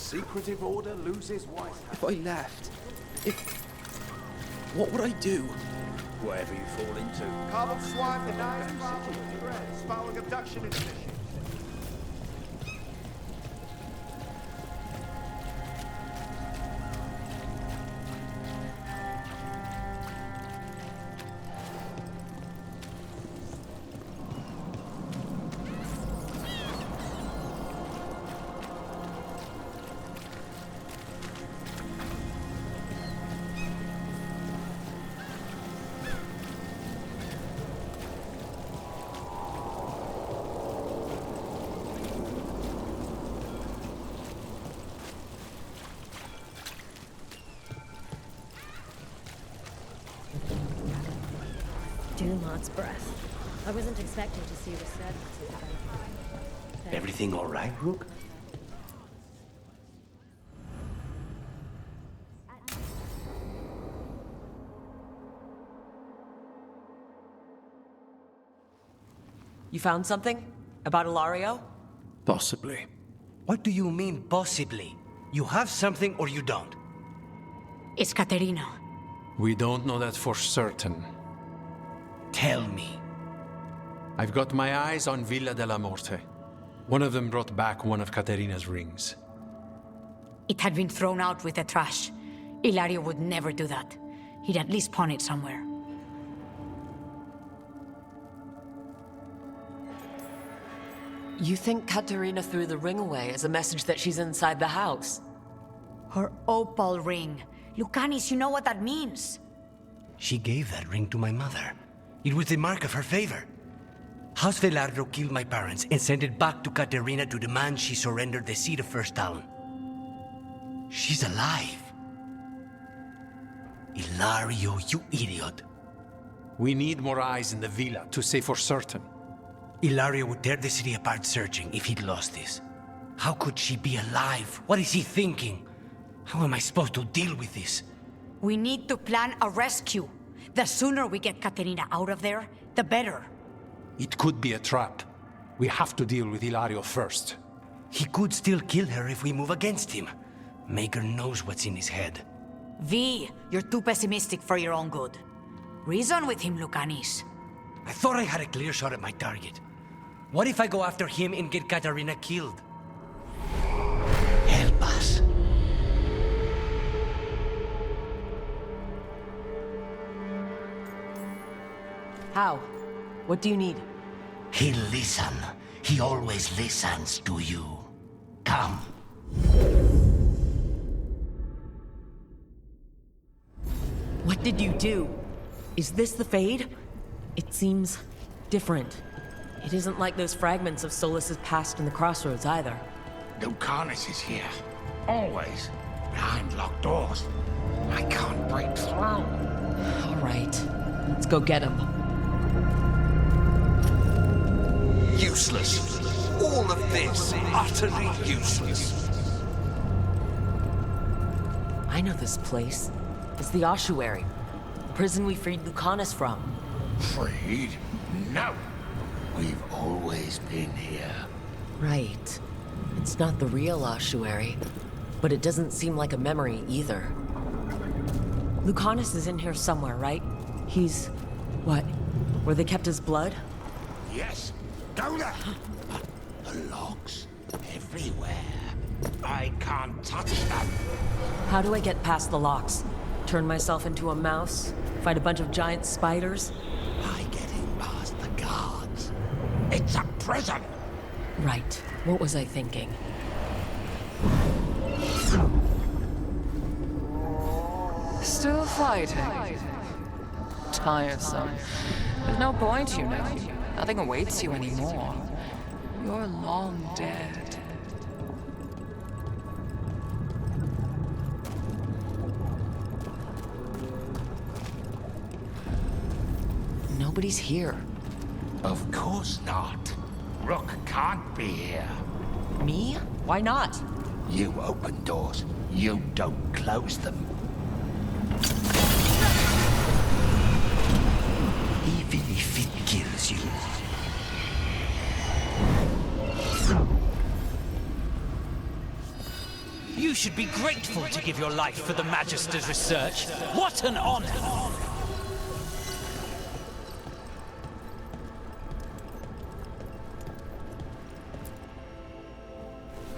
secretive order loses White Hat. If I left, what would I do? Whatever you fall into. Carbon swipe, the knives, foul abduction initiative. Dumont's breath. I wasn't expecting to see resurgence. Everything all right, Rook? You found something? About Ilario? Possibly. What do you mean, possibly? You have something or you don't? It's Caterina. We don't know that for certain. Tell me. I've got my eyes on Villa della Morte. One of them brought back one of Caterina's rings. It had been thrown out with the trash. Ilario would never do that. He'd at least pawn it somewhere. You think Caterina threw the ring away as a message that she's inside the house? Her opal ring. Lucanis, you know what that means. She gave that ring to my mother. It was the mark of her favor. House Veilguard killed my parents and sent it back to Caterina to demand she surrender the seat of First Talon. She's alive. Ilario, you idiot. We need more eyes in the villa to say for certain. Ilario would tear the city apart searching if he'd lost this. How could she be alive? What is he thinking? How am I supposed to deal with this? We need to plan a rescue. The sooner we get Caterina out of there, the better. It could be a trap. We have to deal with Ilario first. He could still kill her if we move against him. Maker knows what's in his head. V, you're too pessimistic for your own good. Reason with him, Lucanis. I thought I had a clear shot at my target. What if I go after him and get Caterina killed? Help us. How? What do you need? He'll listen. He always listens to you. Come. What did you do? Is this the Fade? It seems different. It isn't like those fragments of Solas's past in the crossroads either. Lucanis is here. Always. Behind locked doors. I can't break through. All right. Let's go get him. Useless. All of this, utterly useless. I know this place. It's the ossuary. The prison we freed Lucanis from. Freed? No. We've always been here. Right. It's not the real ossuary, but it doesn't seem like a memory either. Lucanis is in here somewhere, right? He's... what? Where they kept his blood? Yes. Go there. The locks. Everywhere. I can't touch them. How do I get past the locks? Turn myself into a mouse? Fight a bunch of giant spiders? By getting past the guards. It's a prison. Right. What was I thinking? Still fighting. Tiresome. There's no point, you know. Nothing awaits you anymore. You're long dead. Nobody's here. Of course not. Rook can't be here. Me? Why not? You open doors. You don't close them. Even if it kills you. should be grateful to give your life for the Magister's research. What an honor!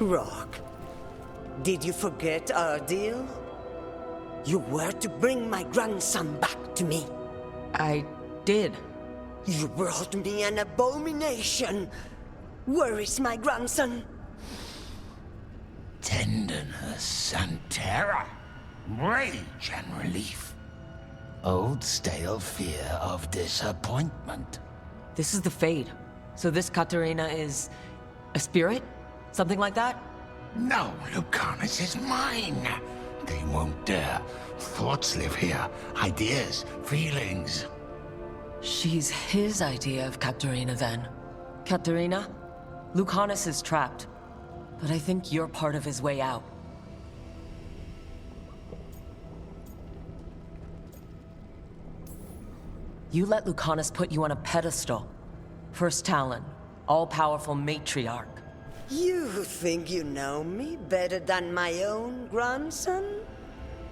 Rock, did you forget our deal? You were to bring my grandson back to me. I did. You brought me an abomination. Where is my grandson? Tenderness and terror, rage and relief. Old stale fear of disappointment. This is the Fade. So this Katerina is a spirit? Something like that? No, Lucanus is mine. They won't dare. Thoughts live here. Ideas, feelings. She's his idea of Katerina then. Katerina, Lucanus is trapped. But I think you're part of his way out. You let Lucanus put you on a pedestal. First Talon, all-powerful matriarch. You think you know me better than my own grandson?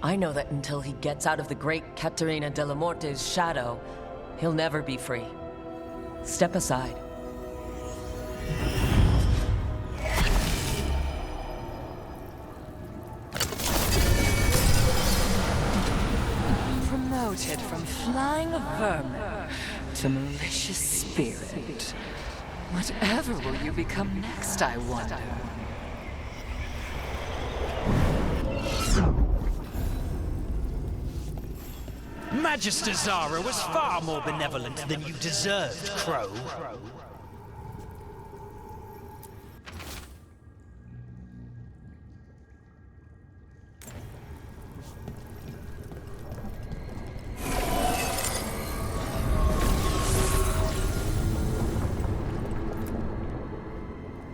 I know that until he gets out of the great Caterina de la Morte's shadow, he'll never be free. Step aside. Promoted from flying vermin to malicious spirit. Whatever will you become next, I wonder? Magister Zara was far more benevolent than you deserved, Crow.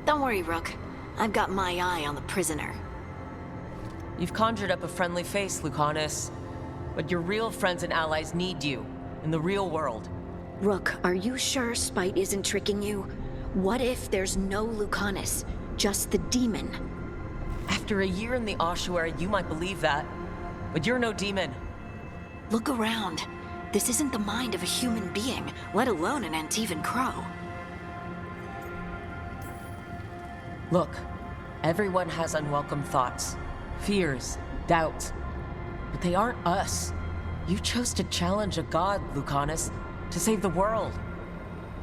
Don't worry, Rook. I've got my eye on the prisoner. You've conjured up a friendly face, Lucanus. But your real friends and allies need you, in the real world. Rook, are you sure Spite isn't tricking you? What if there's no Lucanus, just the demon? After a year in the ossuary, you might believe that. But you're no demon. Look around. This isn't the mind of a human being, let alone an Antivan Crow. Look, everyone has unwelcome thoughts, fears, doubts. But they aren't us. You chose to challenge a god, Lucanus, to save the world.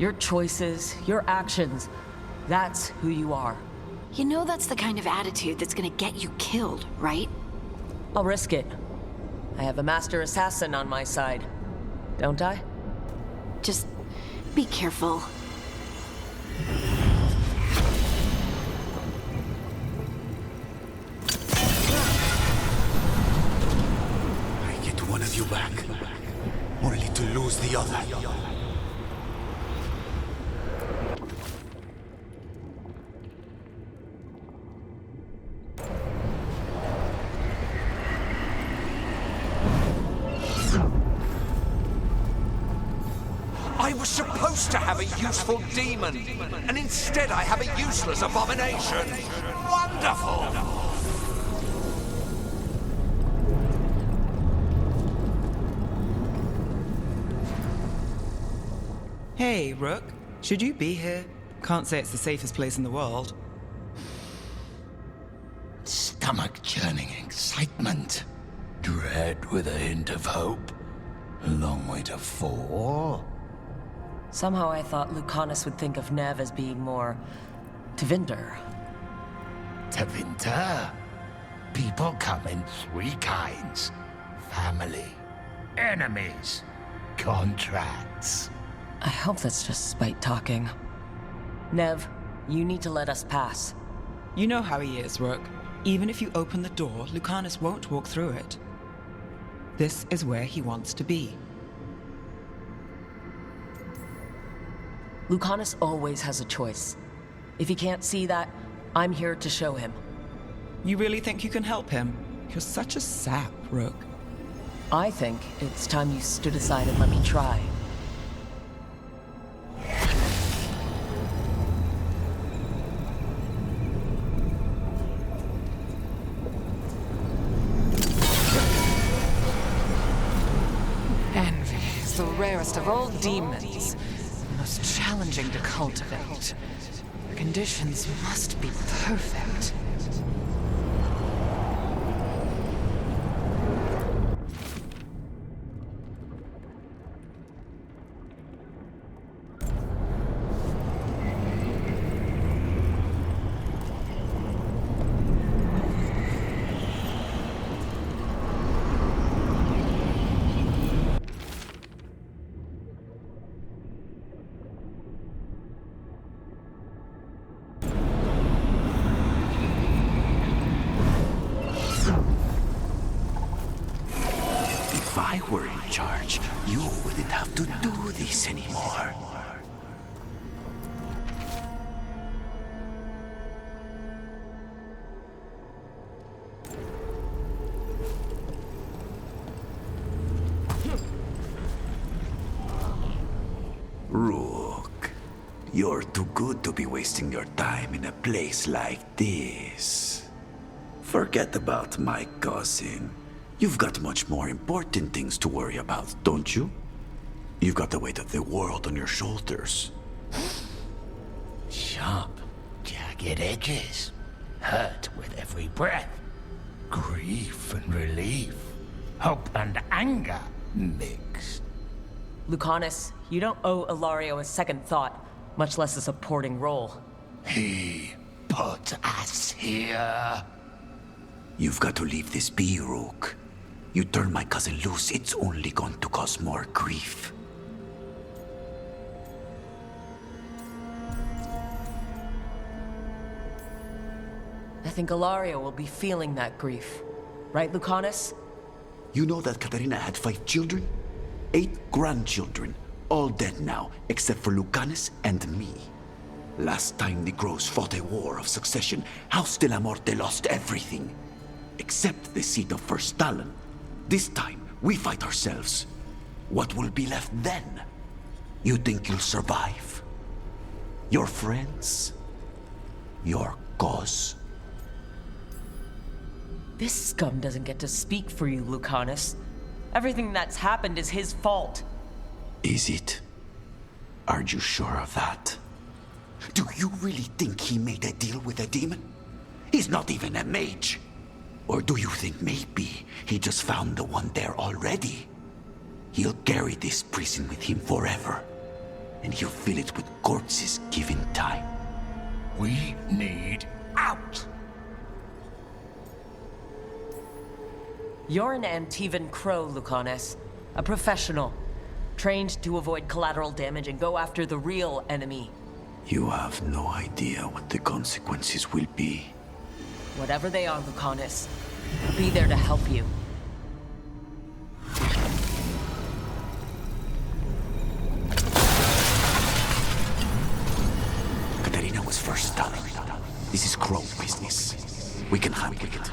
Your choices, your actions, that's who you are. You know that's the kind of attitude that's gonna get you killed, right? I'll risk it. I have a master assassin on my side. Don't I? Just be careful. One of you back, only to lose the other. I was supposed to have a useful demon, and instead I have a useless abomination. Wonderful! Hey, Rook. Should you be here? Can't say it's the safest place in the world. Stomach-churning excitement. Dread with a hint of hope. A long way to fall. Somehow I thought Lucanus would think of Nev as being more... Tevinder. Tevinter? People come in three kinds. Family, enemies, contracts. I hope that's just Spite talking. Nev, you need to let us pass. You know how he is, Rook. Even if you open the door, Lucanus won't walk through it. This is where he wants to be. Lucanus always has a choice. If he can't see that, I'm here to show him. You really think you can help him? You're such a sap, Rook. I think it's time you stood aside and let me try. rarest of all demons, most challenging to cultivate. The conditions must be perfect. If I were in charge, you wouldn't have to do this anymore. Rook, you're too good to be wasting your time in a place like this. Forget about my cousin. You've got much more important things to worry about, don't you? You've got the weight of the world on your shoulders. Sharp, jagged edges. Hurt with every breath. Grief and relief. Hope and anger mixed. Lucanus, you don't owe Ilario a second thought, much less a supporting role. He put us here. You've got to leave this be, Rook. You turn my cousin loose, it's only going to cause more grief. I think Ilario will be feeling that grief. Right, Lucanus? You know that Katarina had 5 children? 8 grandchildren, all dead now, except for Lucanus and me. Last time the Grows fought a war of succession, House de la Morte lost everything. Except the seat of First Talon. This time, we fight ourselves. What will be left then? You think you'll survive? Your friends? Your cause? This scum doesn't get to speak for you, Lucanus. Everything that's happened is his fault. Is it? Are you sure of that? Do you really think he made a deal with a demon? He's not even a mage. Or do you think maybe he just found the one there already? He'll carry this prison with him forever. And he'll fill it with corpses given time. We need out! You're an Antivan crow, Lucanus. A professional. Trained to avoid collateral damage and go after the real enemy. You have no idea what the consequences will be. Whatever they are, Lucanus, I'll be there to help you. Katarina was first Talon. This is Crow business. We can handle it.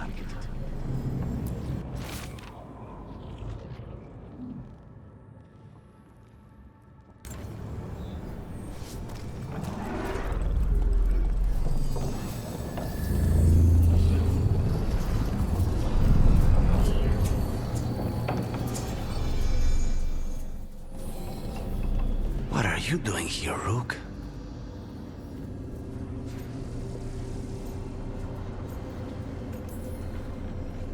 What are you doing here, Rook?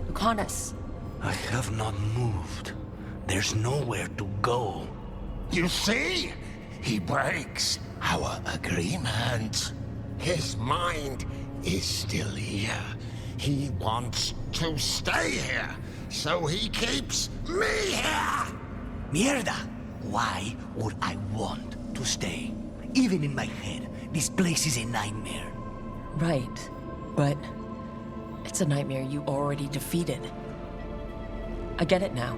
Lucanus. I have not moved. There's nowhere to go. You see? He breaks our agreement. His mind is still here. He wants to stay here, so he keeps me here! Mierda! Why would I want to stay? Even in my head, this place is a nightmare. Right, but it's a nightmare you already defeated. I get it now.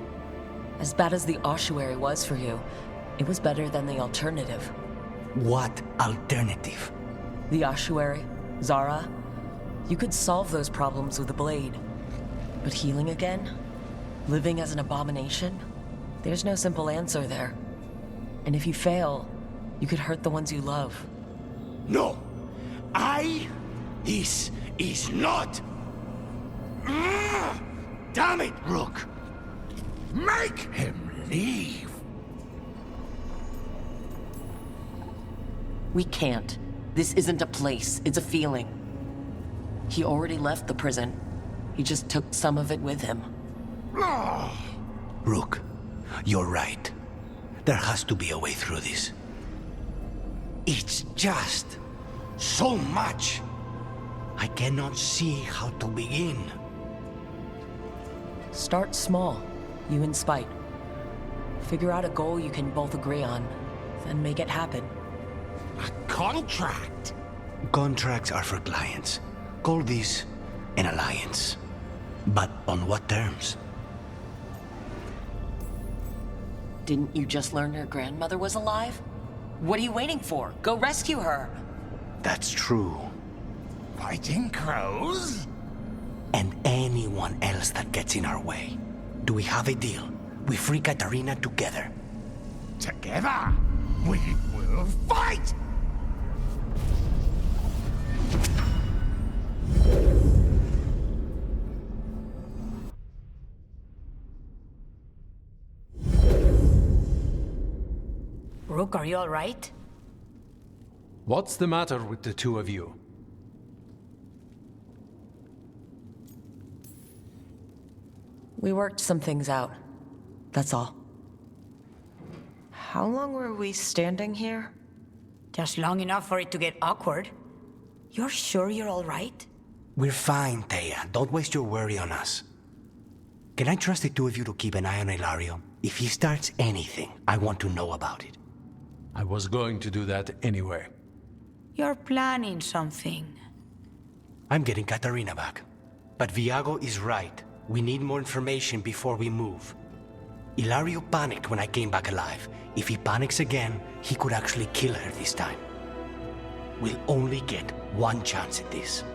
As bad as the ossuary was for you, it was better than the alternative. What alternative? The ossuary, Zara, you could solve those problems with a blade. But healing again? Living as an abomination? There's no simple answer there. And if you fail, you could hurt the ones you love. No! This is not... Damn it, Rook! Make him leave! We can't. This isn't a place, it's a feeling. He already left the prison. He just took some of it with him. Rook, you're right. There has to be a way through this. It's just so much. I cannot see how to begin. Start small, you and Spite. Figure out a goal you can both agree on, then make it happen. A contract? Contracts are for clients. Call this an alliance. But on what terms? Didn't you just learn your grandmother was alive? What are you waiting for? Go rescue her! That's true. Fighting crows? And anyone else that gets in our way. Do we have a deal? We free Katarina together. Together? We will fight! Rook, are you all right? What's the matter with the two of you? We worked some things out. That's all. How long were we standing here? Just long enough for it to get awkward. You're sure you're all right? We're fine, Thea. Don't waste your worry on us. Can I trust the two of you to keep an eye on Ilario? If he starts anything, I want to know about it. I was going to do that anyway. You're planning something. I'm getting Katarina back. But Viago is right. We need more information before we move. Ilario panicked when I came back alive. If he panics again, he could actually kill her this time. We'll only get one chance at this.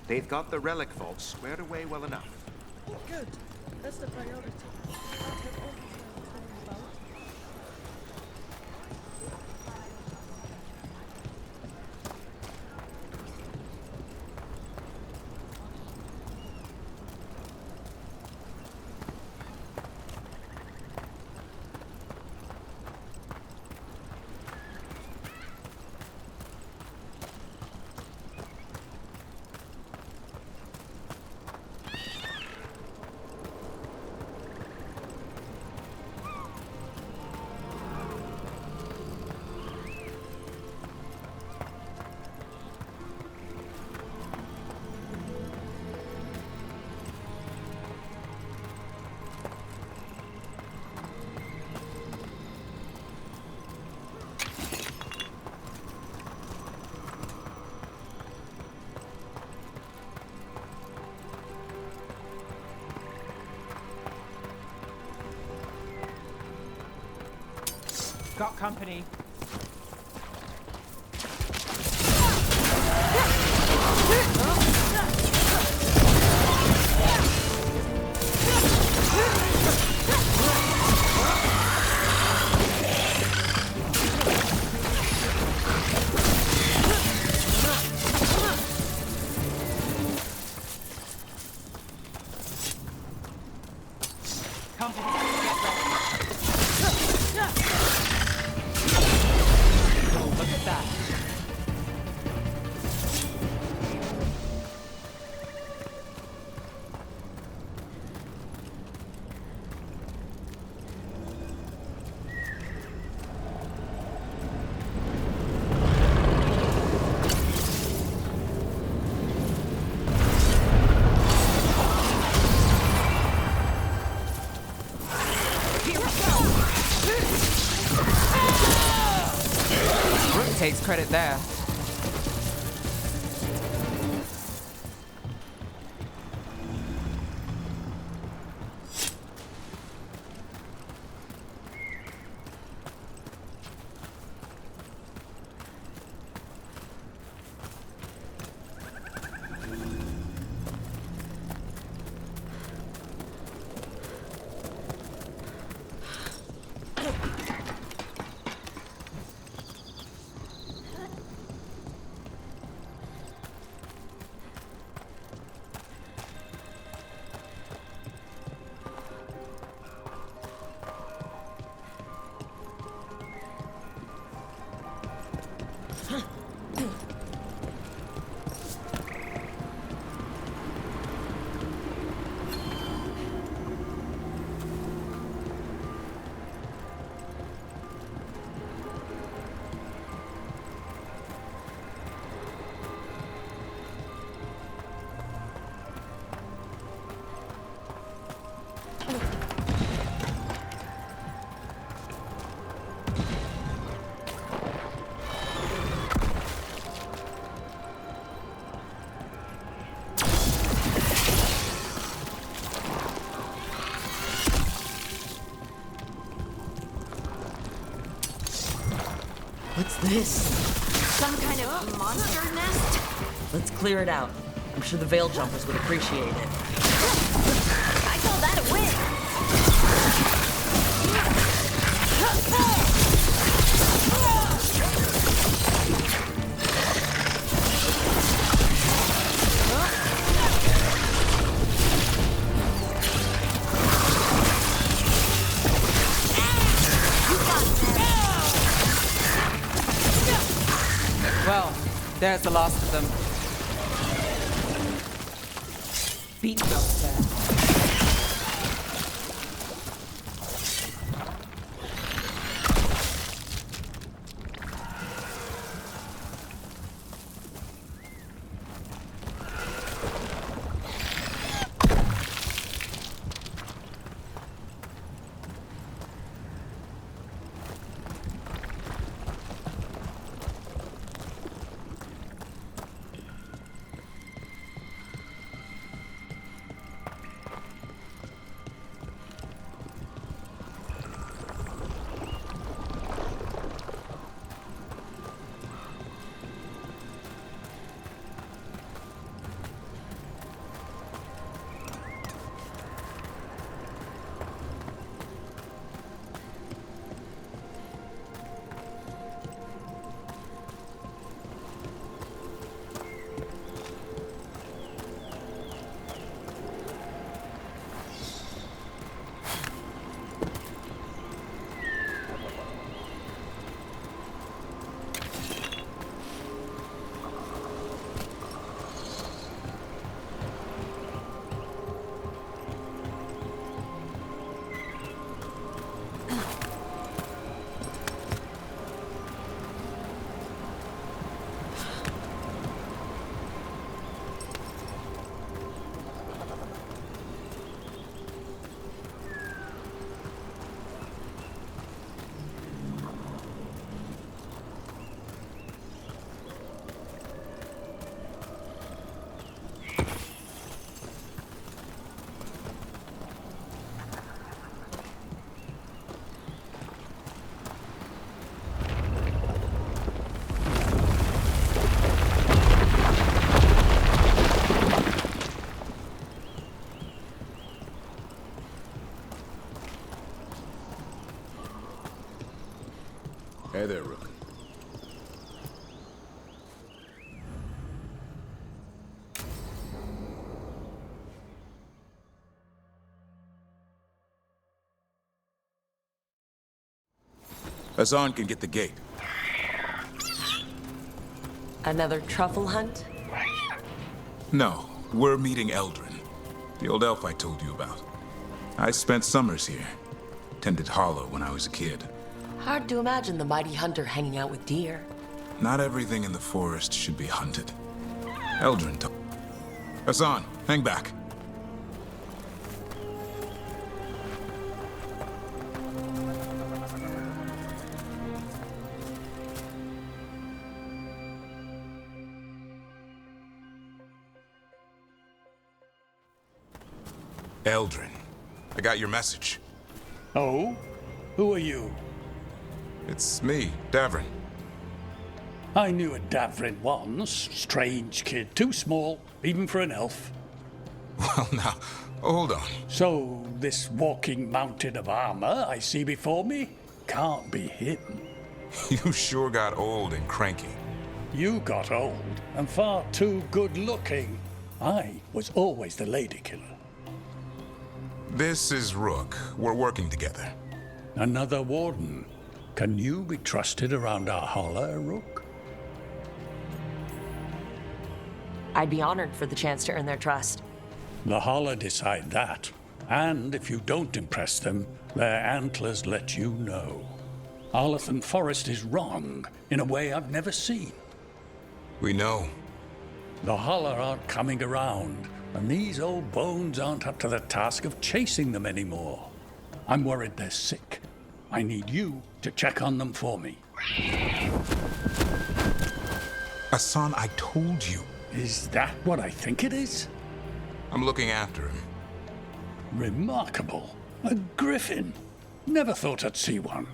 They've got the relic vault squared away well enough. Oh, good. That's the priority. Got company. credit there. What's this? Some kind of monster nest? Let's clear it out. I'm sure the Veil Jumpers would appreciate it. I call that a win! Well, there's the last of them. Beat them there. Hey there, Rook. Hassan can get the gate. Another truffle hunt? No, we're meeting Eldrin, the old elf I told you about. I spent summers here. Tended Hollow when I was a kid. Hard to imagine the mighty hunter hanging out with deer. Not everything in the forest should be hunted. Eldrin told... Hassan, hang back. Eldrin, I got your message. Oh? Who are you? It's me, Davrin. I knew a Davrin once. Strange kid. Too small, even for an elf. Well, now, hold on. So, this walking mountain of armor I see before me can't be him. You sure got old and cranky. You got old and far too good looking. I was always the lady killer. This is Rook. We're working together. Another warden. Can you be trusted around our holler, Rook? I'd be honored for the chance to earn their trust. The holler decide that. And if you don't impress them, their antlers let you know. Arlathan Forest is wrong in a way I've never seen. We know. The holler aren't coming around, and these old bones aren't up to the task of chasing them anymore. I'm worried they're sick. I need you to check on them for me. Hassan, I told you. Is that what I think it is? I'm looking after him. Remarkable. A griffin. Never thought I'd see one.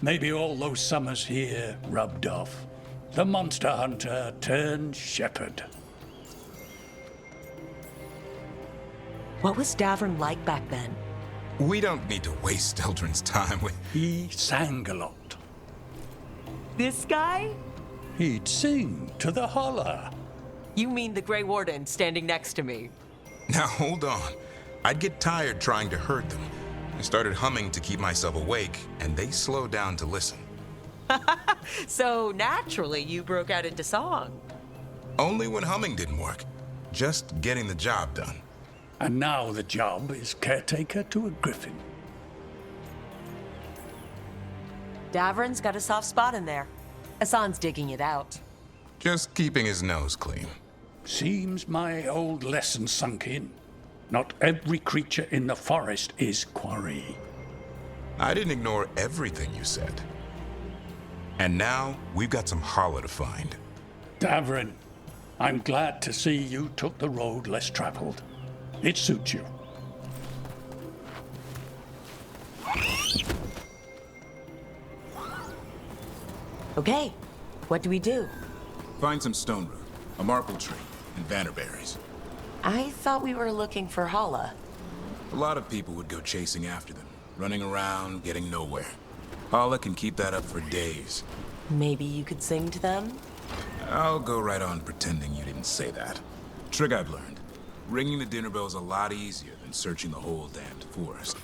Maybe all those summers here rubbed off. The monster hunter turned shepherd. What was Davrin like back then? We don't need to waste Eldrin's time with... He sang a lot. This guy? He'd sing to the holler. You mean the Grey Warden standing next to me? Now, hold on. I'd get tired trying to herd them. I started humming to keep myself awake, and they slowed down to listen. So, naturally, you broke out into song. Only when humming didn't work. Just getting the job done. And now the job is caretaker to a griffin. Davrin's got a soft spot in there. Hassan's digging it out. Just keeping his nose clean. Seems my old lesson sunk in. Not every creature in the forest is quarry. I didn't ignore everything you said. And now, we've got some holler to find. Davrin, I'm glad to see you took the road less traveled. It suits you. Okay, what do we do? Find some stone root, a marple tree, and vannerberries. I thought we were looking for Hala. A lot of people would go chasing after them, running around, getting nowhere. Hala can keep that up for days. Maybe you could sing to them? I'll go right on pretending you didn't say that. Trick I've learned. Ringing the dinner bell's a lot easier than searching the whole damned forest.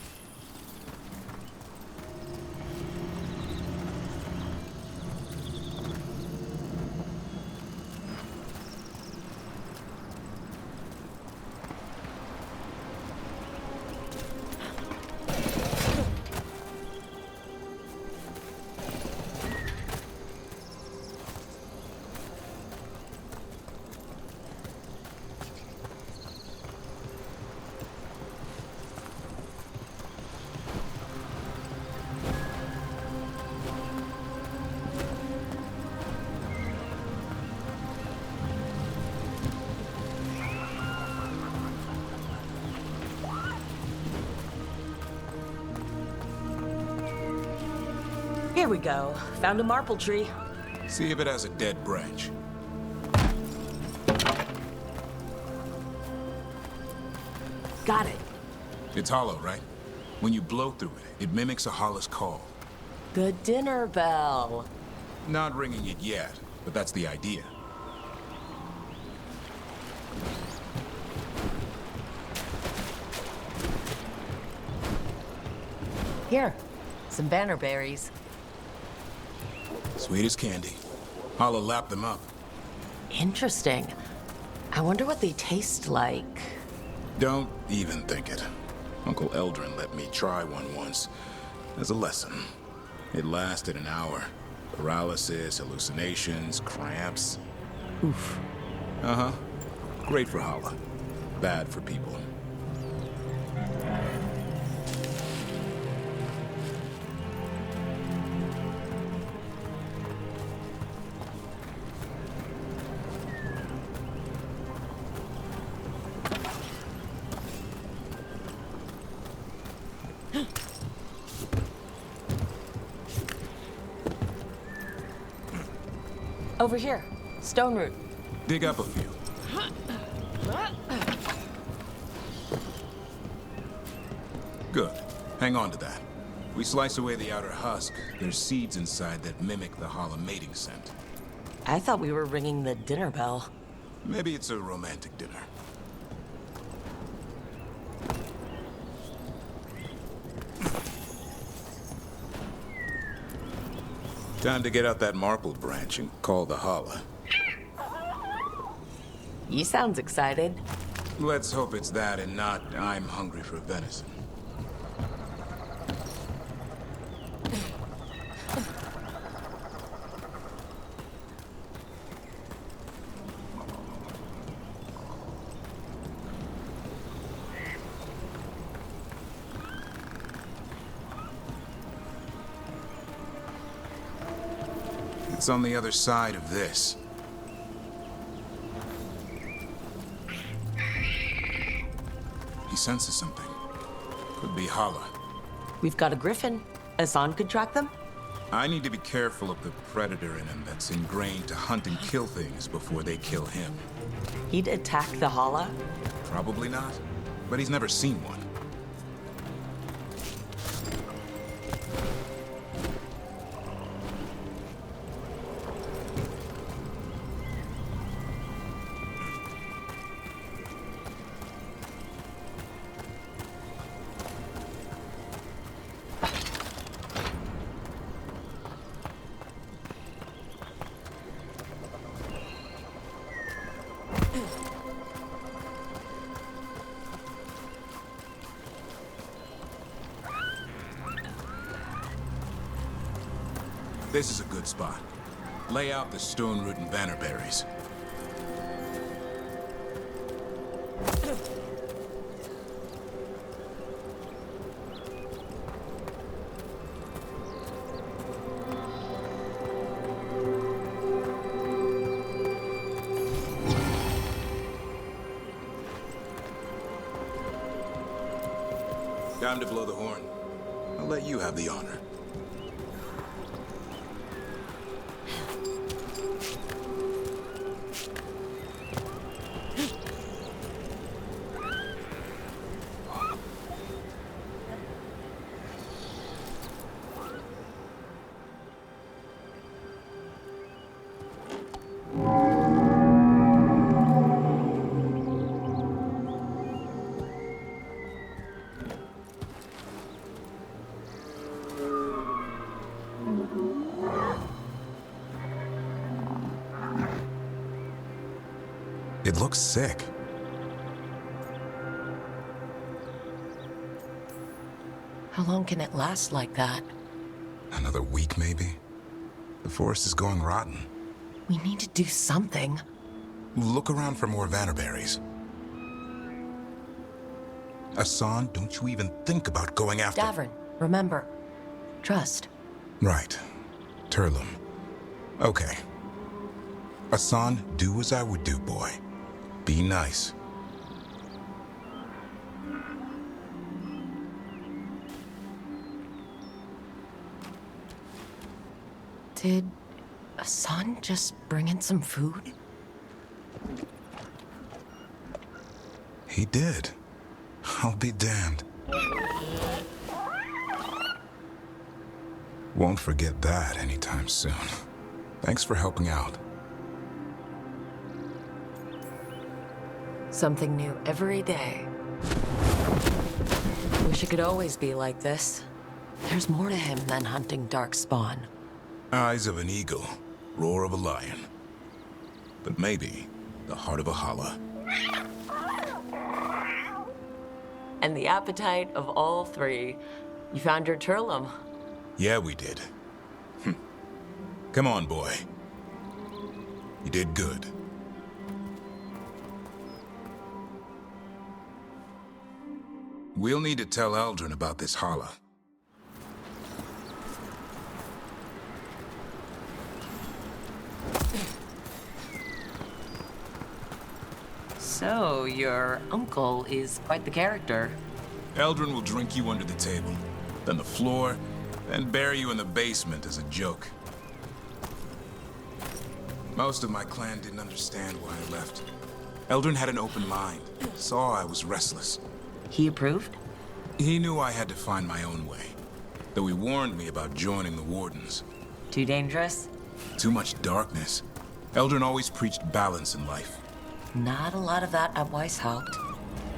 Here we go. Found a marple tree. See if it has a dead branch. Got it. It's hollow, right? When you blow through it, it mimics a hollow's call. The dinner bell. Not ringing it yet, but that's the idea. Here, some bannerberries. Sweet as candy. Holla lapped them up. Interesting. I wonder what they taste like. Don't even think it. Uncle Eldrin let me try one once. As a lesson. It lasted an hour. Paralysis, hallucinations, cramps. Oof. Uh-huh. Great for Holla. Bad for people. Over here. Stone root. Dig up a few. Good. Hang on to that. We slice away the outer husk. There's seeds inside that mimic the Hala mating scent. I thought we were ringing the dinner bell. Maybe it's a romantic dinner. Time to get out that marple branch and call the Hala. You sounds excited. Let's hope it's that and not I'm hungry for venison. It's on the other side of this. He senses something. Could be Hala. We've got a griffin. Hassan could track them? I need to be careful of the predator in him that's ingrained to hunt and kill things before they kill him. He'd attack the Hala? Probably not, but he's never seen one. This is a good spot. Lay out the stone root and bannerberries. Time to blow the horn. I'll let you have the honor. It looks sick. How long can it last like that? Another week, maybe? The forest is going rotten. We need to do something. Look around for more vannerberries. Hassan, don't you even think about going after... Davrin, remember. Trust. Right. Turlum. Okay. Hassan, do as I would do, boy. Be nice. Did Hassan just bring in some food? He did. I'll be damned. Won't forget that anytime soon. Thanks for helping out. Something new every day. Wish it could always be like this. There's more to him than hunting darkspawn. Eyes of an eagle, roar of a lion. But maybe the heart of a Hala. And the appetite of all three. You found your Turlum. Yeah, we did. Come on, boy. You did good. We'll need to tell Eldrin about this Hala. So, your uncle is quite the character. Eldrin will drink you under the table, then the floor, then bury you in the basement as a joke. Most of my clan didn't understand why I left. Eldrin had an open mind, saw I was restless. He approved? He knew I had to find my own way, though he warned me about joining the Wardens. Too dangerous? Too much darkness. Eldrin always preached balance in life. Not a lot of that at Weishaupt.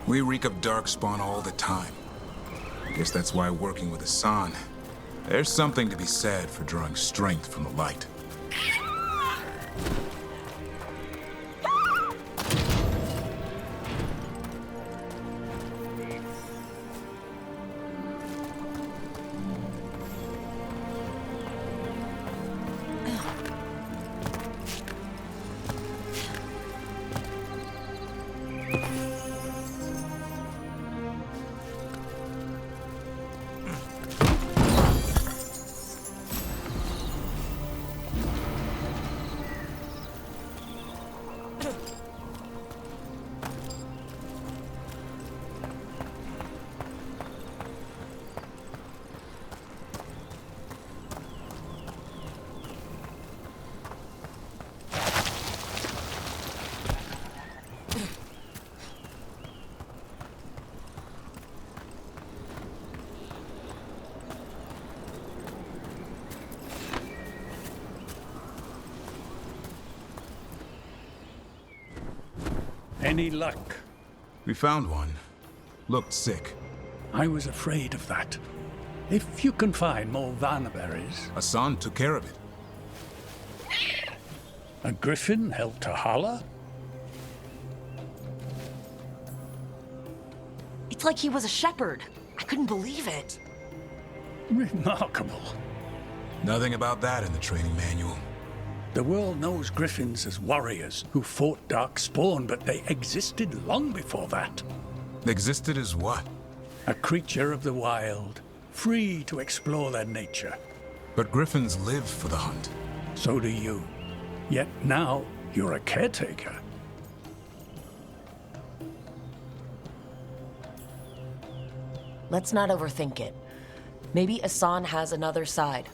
We reek of darkspawn all the time. I guess that's why working with Hassan, there's something to be said for drawing strength from the light. Any luck? We found one. Looked sick. I was afraid of that. If you can find more Vanaberries... Hassan took care of it. A griffin held to holler? It's like he was a shepherd. I couldn't believe it. Remarkable. Nothing about that in the training manual. The world knows griffins as warriors who fought Darkspawn, but they existed long before that. Existed as what? A creature of the wild, free to explore their nature. But griffins live for the hunt. So do you. Yet now, you're a caretaker. Let's not overthink it. Maybe Hassan has another side.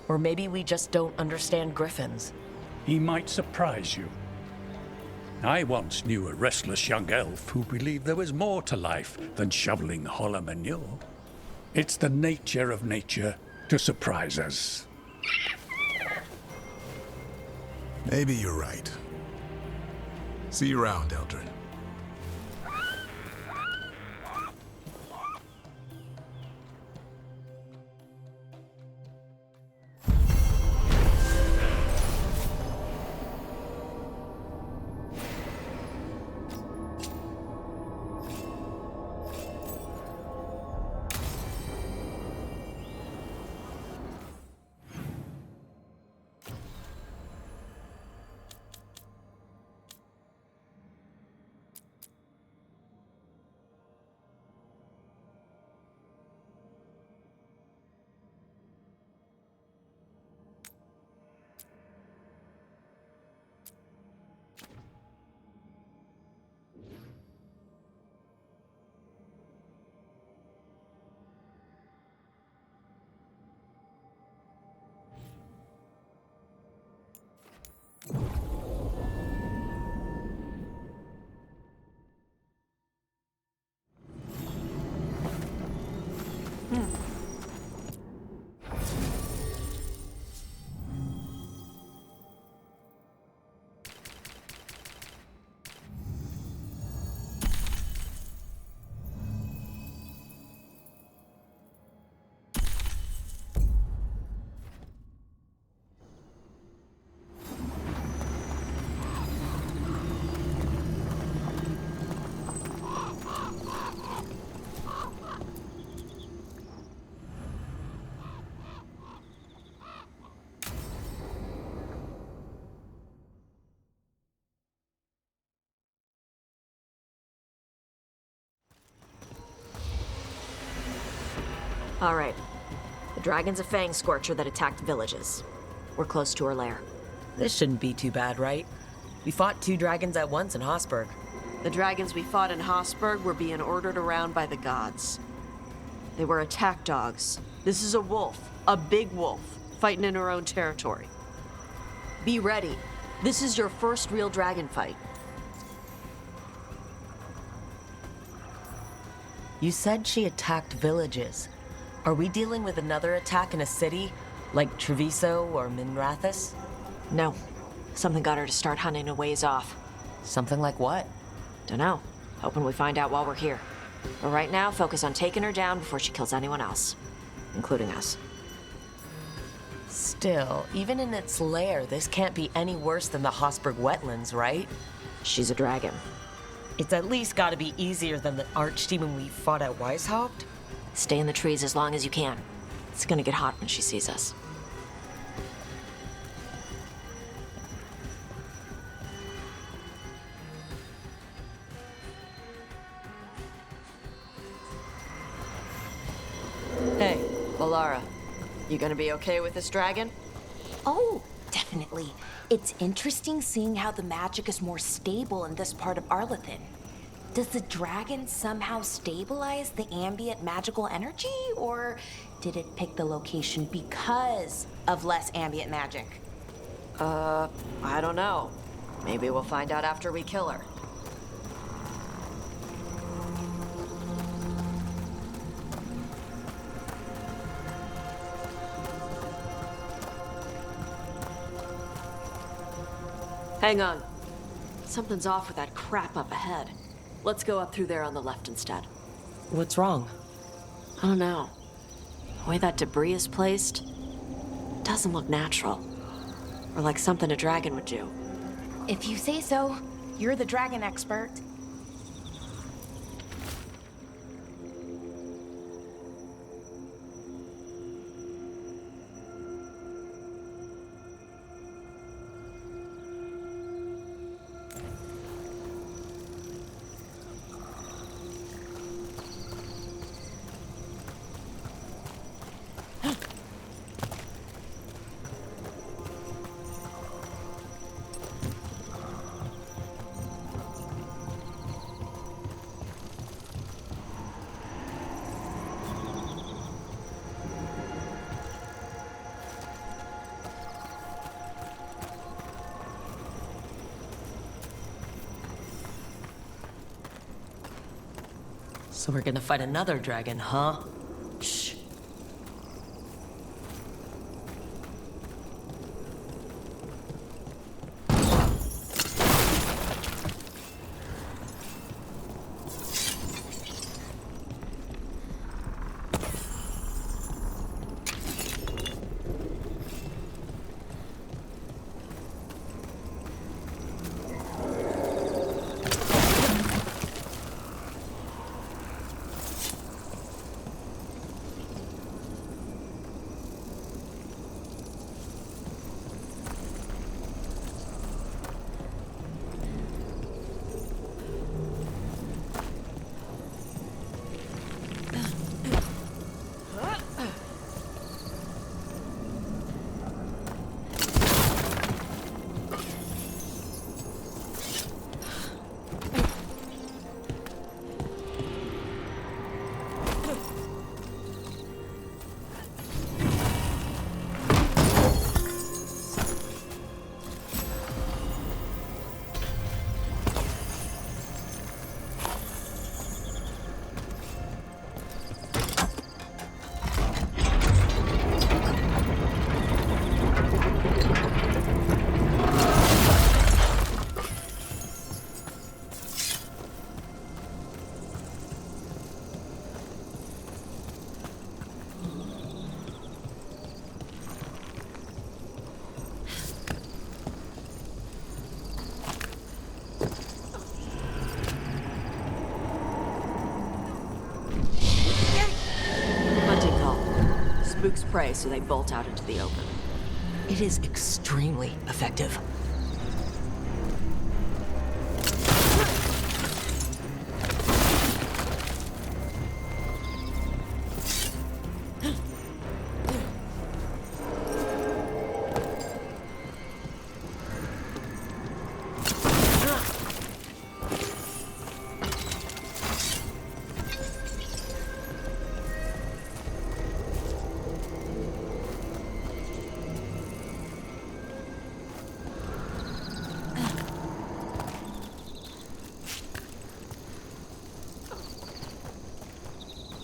Or maybe we just don't understand griffins. He might surprise you. I once knew a restless young elf who believed there was more to life than shoveling holler manure. It's the nature of nature to surprise us. Maybe you're right. See you around, Eldrin. All right. The dragon's a Fangscorcher that attacked villages. We're close to her lair. This shouldn't be too bad, right? We fought 2 dragons at once in Hossberg. The dragons we fought in Hossberg were being ordered around by the gods. They were attack dogs. This is a wolf, a big wolf, fighting in her own territory. Be ready. This is your first real dragon fight. You said she attacked villages. Are we dealing with another attack in a city, like Treviso or Minrathous? No. Something got her to start hunting a ways off. Something like what? Dunno. Hoping we find out while we're here. But right now, focus on taking her down before she kills anyone else. Including us. Still, even in its lair, this can't be any worse than the Hosberg wetlands, right? She's a dragon. It's at least gotta be easier than the archdemon we fought at Weishaupt. Stay in the trees as long as you can. It's gonna get hot when she sees us. Hey, Valara. You gonna be okay with this dragon? Oh, definitely. It's interesting seeing how the magic is more stable in this part of Arlathan. Does the dragon somehow stabilize the ambient magical energy, or did it pick the location because of less ambient magic? I don't know. Maybe we'll find out after we kill her. Hang on. Something's off with that crap up ahead. Let's go up through there on the left instead. What's wrong? I don't know. The way that debris is placed doesn't look natural. Or like something a dragon would do. If you say so, you're the dragon expert. So we're gonna fight another dragon, huh? Shh. Spooks prey, so they bolt out into the open. It is extremely effective.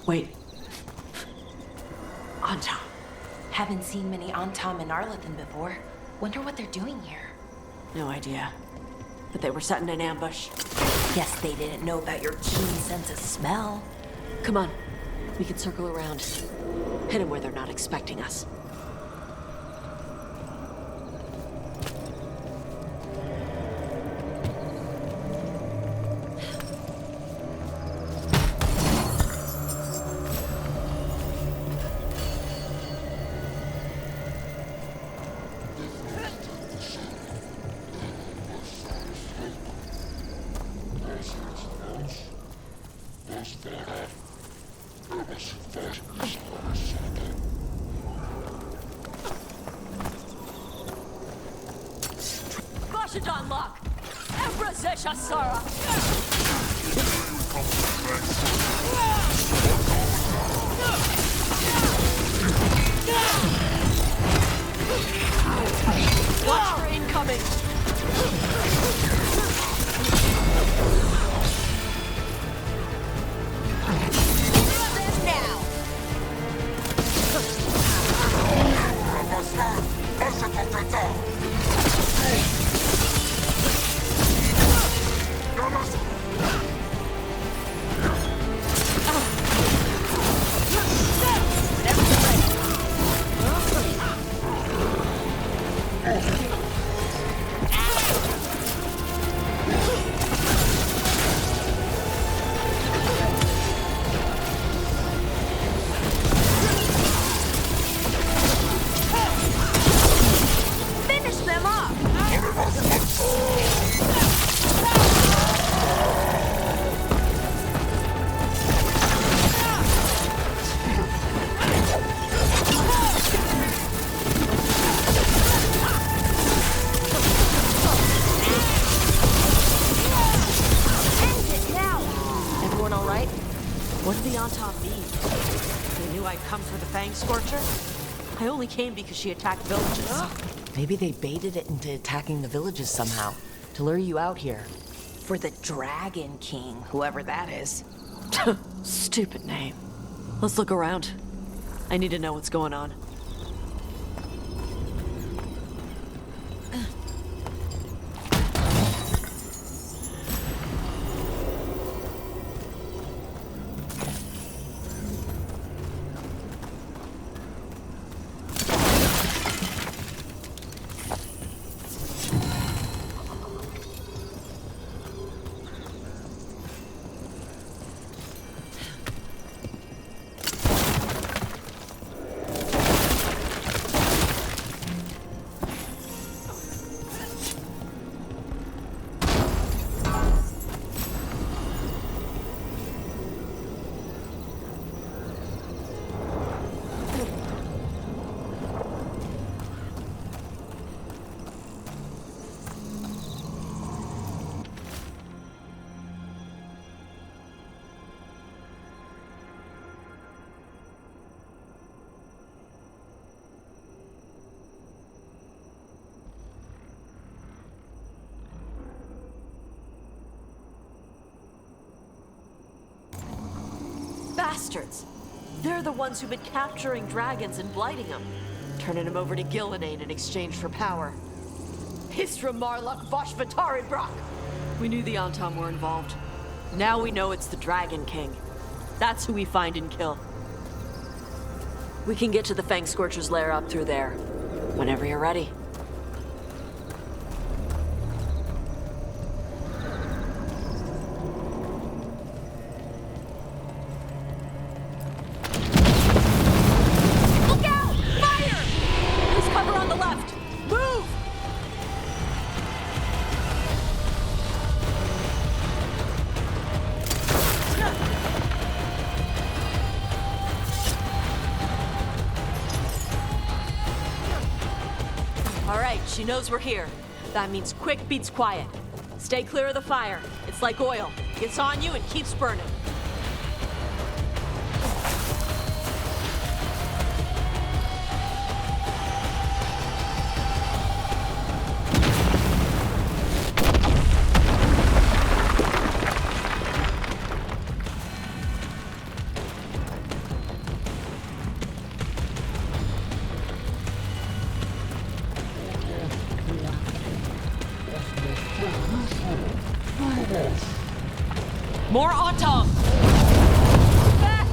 Wait. Antam. Haven't seen many Antam in Arlathan before. Wonder what they're doing here. No idea. But they were setting an ambush. Guess they didn't know about your keen sense of smell. Come on. We can circle around. Hit them where they're not expecting us. Bashadon lock! Ebra Sara! Watch for incoming! Fangscorcher? I only came because she attacked villages. Maybe they baited it into attacking the villages somehow, to lure you out here. For the Dragon King, whoever that is. Stupid name. Let's look around. I need to know what's going on. Bastards! They're the ones who've been capturing dragons and blighting them, turning them over to Gillenane in exchange for power. Hisra Marluk Voshvatari Brock! We knew the Antam were involved. Now we know it's the Dragon King. That's who we find and kill. We can get to the Fangscorcher's lair up through there, whenever you're ready. She knows we're here. That means quick beats quiet. Stay clear of the fire. It's like oil. Gets on you and keeps burning. More Autumn! Back!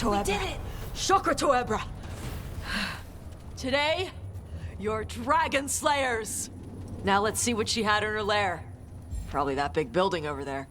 Ebra. did it! Chakra to Ebra. Today, you're dragon slayers. Now let's see what she had in her lair. Probably that big building over there.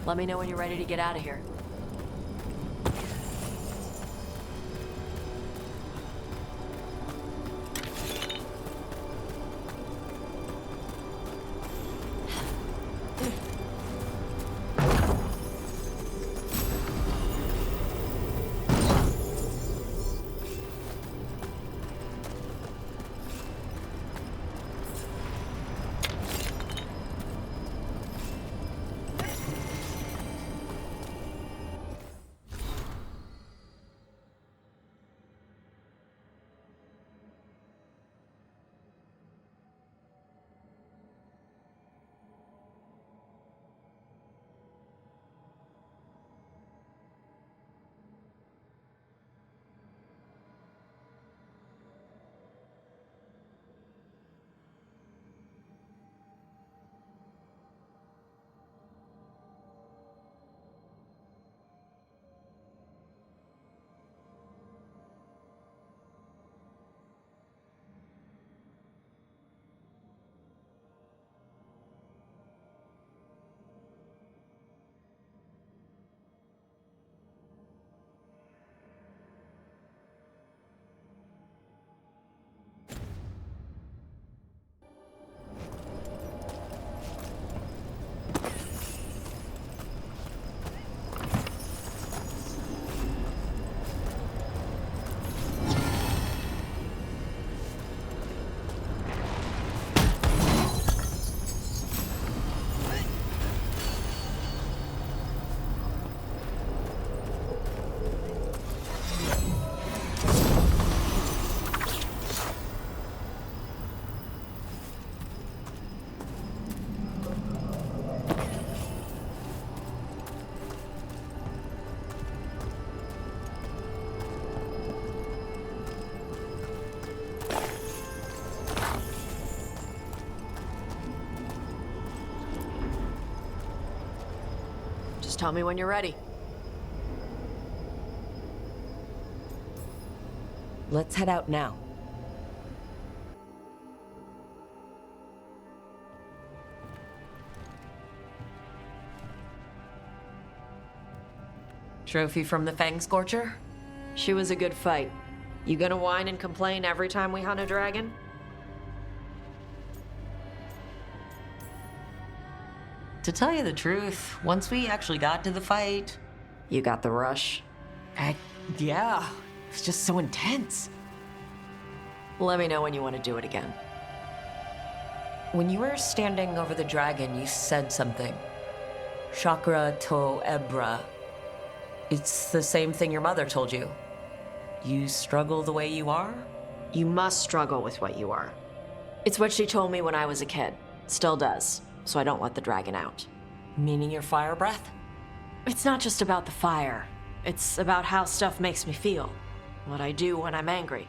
Let me know when you're ready to get out of here. Just tell me when you're ready. Let's head out now. Trophy from the Fangscorcher? She was a good fight. You gonna whine and complain every time we hunt a dragon? To tell you the truth, once we actually got to the fight... You got the rush? Yeah. It's just so intense. Let me know when you want to do it again. When you were standing over the dragon, you said something. Chakra to Ebra. It's the same thing your mother told you. You struggle the way you are? You must struggle with what you are. It's what she told me when I was a kid. Still does, so I don't let the dragon out. Meaning your fire breath? It's not just about the fire. It's about how stuff makes me feel. What I do when I'm angry.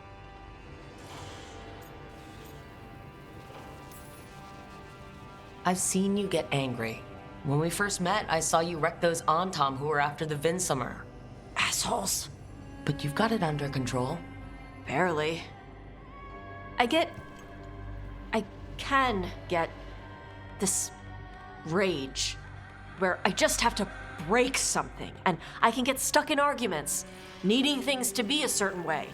I've seen you get angry. When we first met, I saw you wreck those Antam who were after the Vinsummer. Assholes. But you've got it under control. Barely. I can get this rage where I just have to break something, and I can get stuck in arguments, needing things to be a certain way.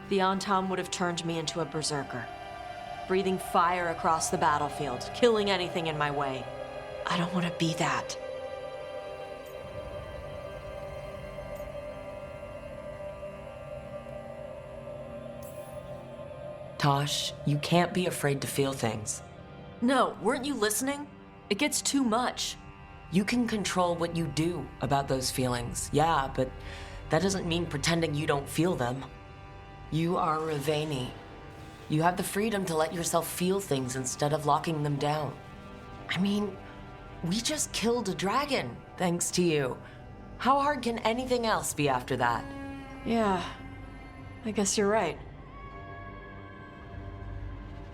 The Antam would have turned me into a berserker, breathing fire across the battlefield, killing anything in my way. I don't want to be that. Tosh, you can't be afraid to feel things. No, weren't you listening? It gets too much. You can control what you do about those feelings, yeah, but that doesn't mean pretending you don't feel them. You are Ravani. You have the freedom to let yourself feel things instead of locking them down. I mean, we just killed a dragon, thanks to you. How hard can anything else be after that? Yeah, I guess you're right.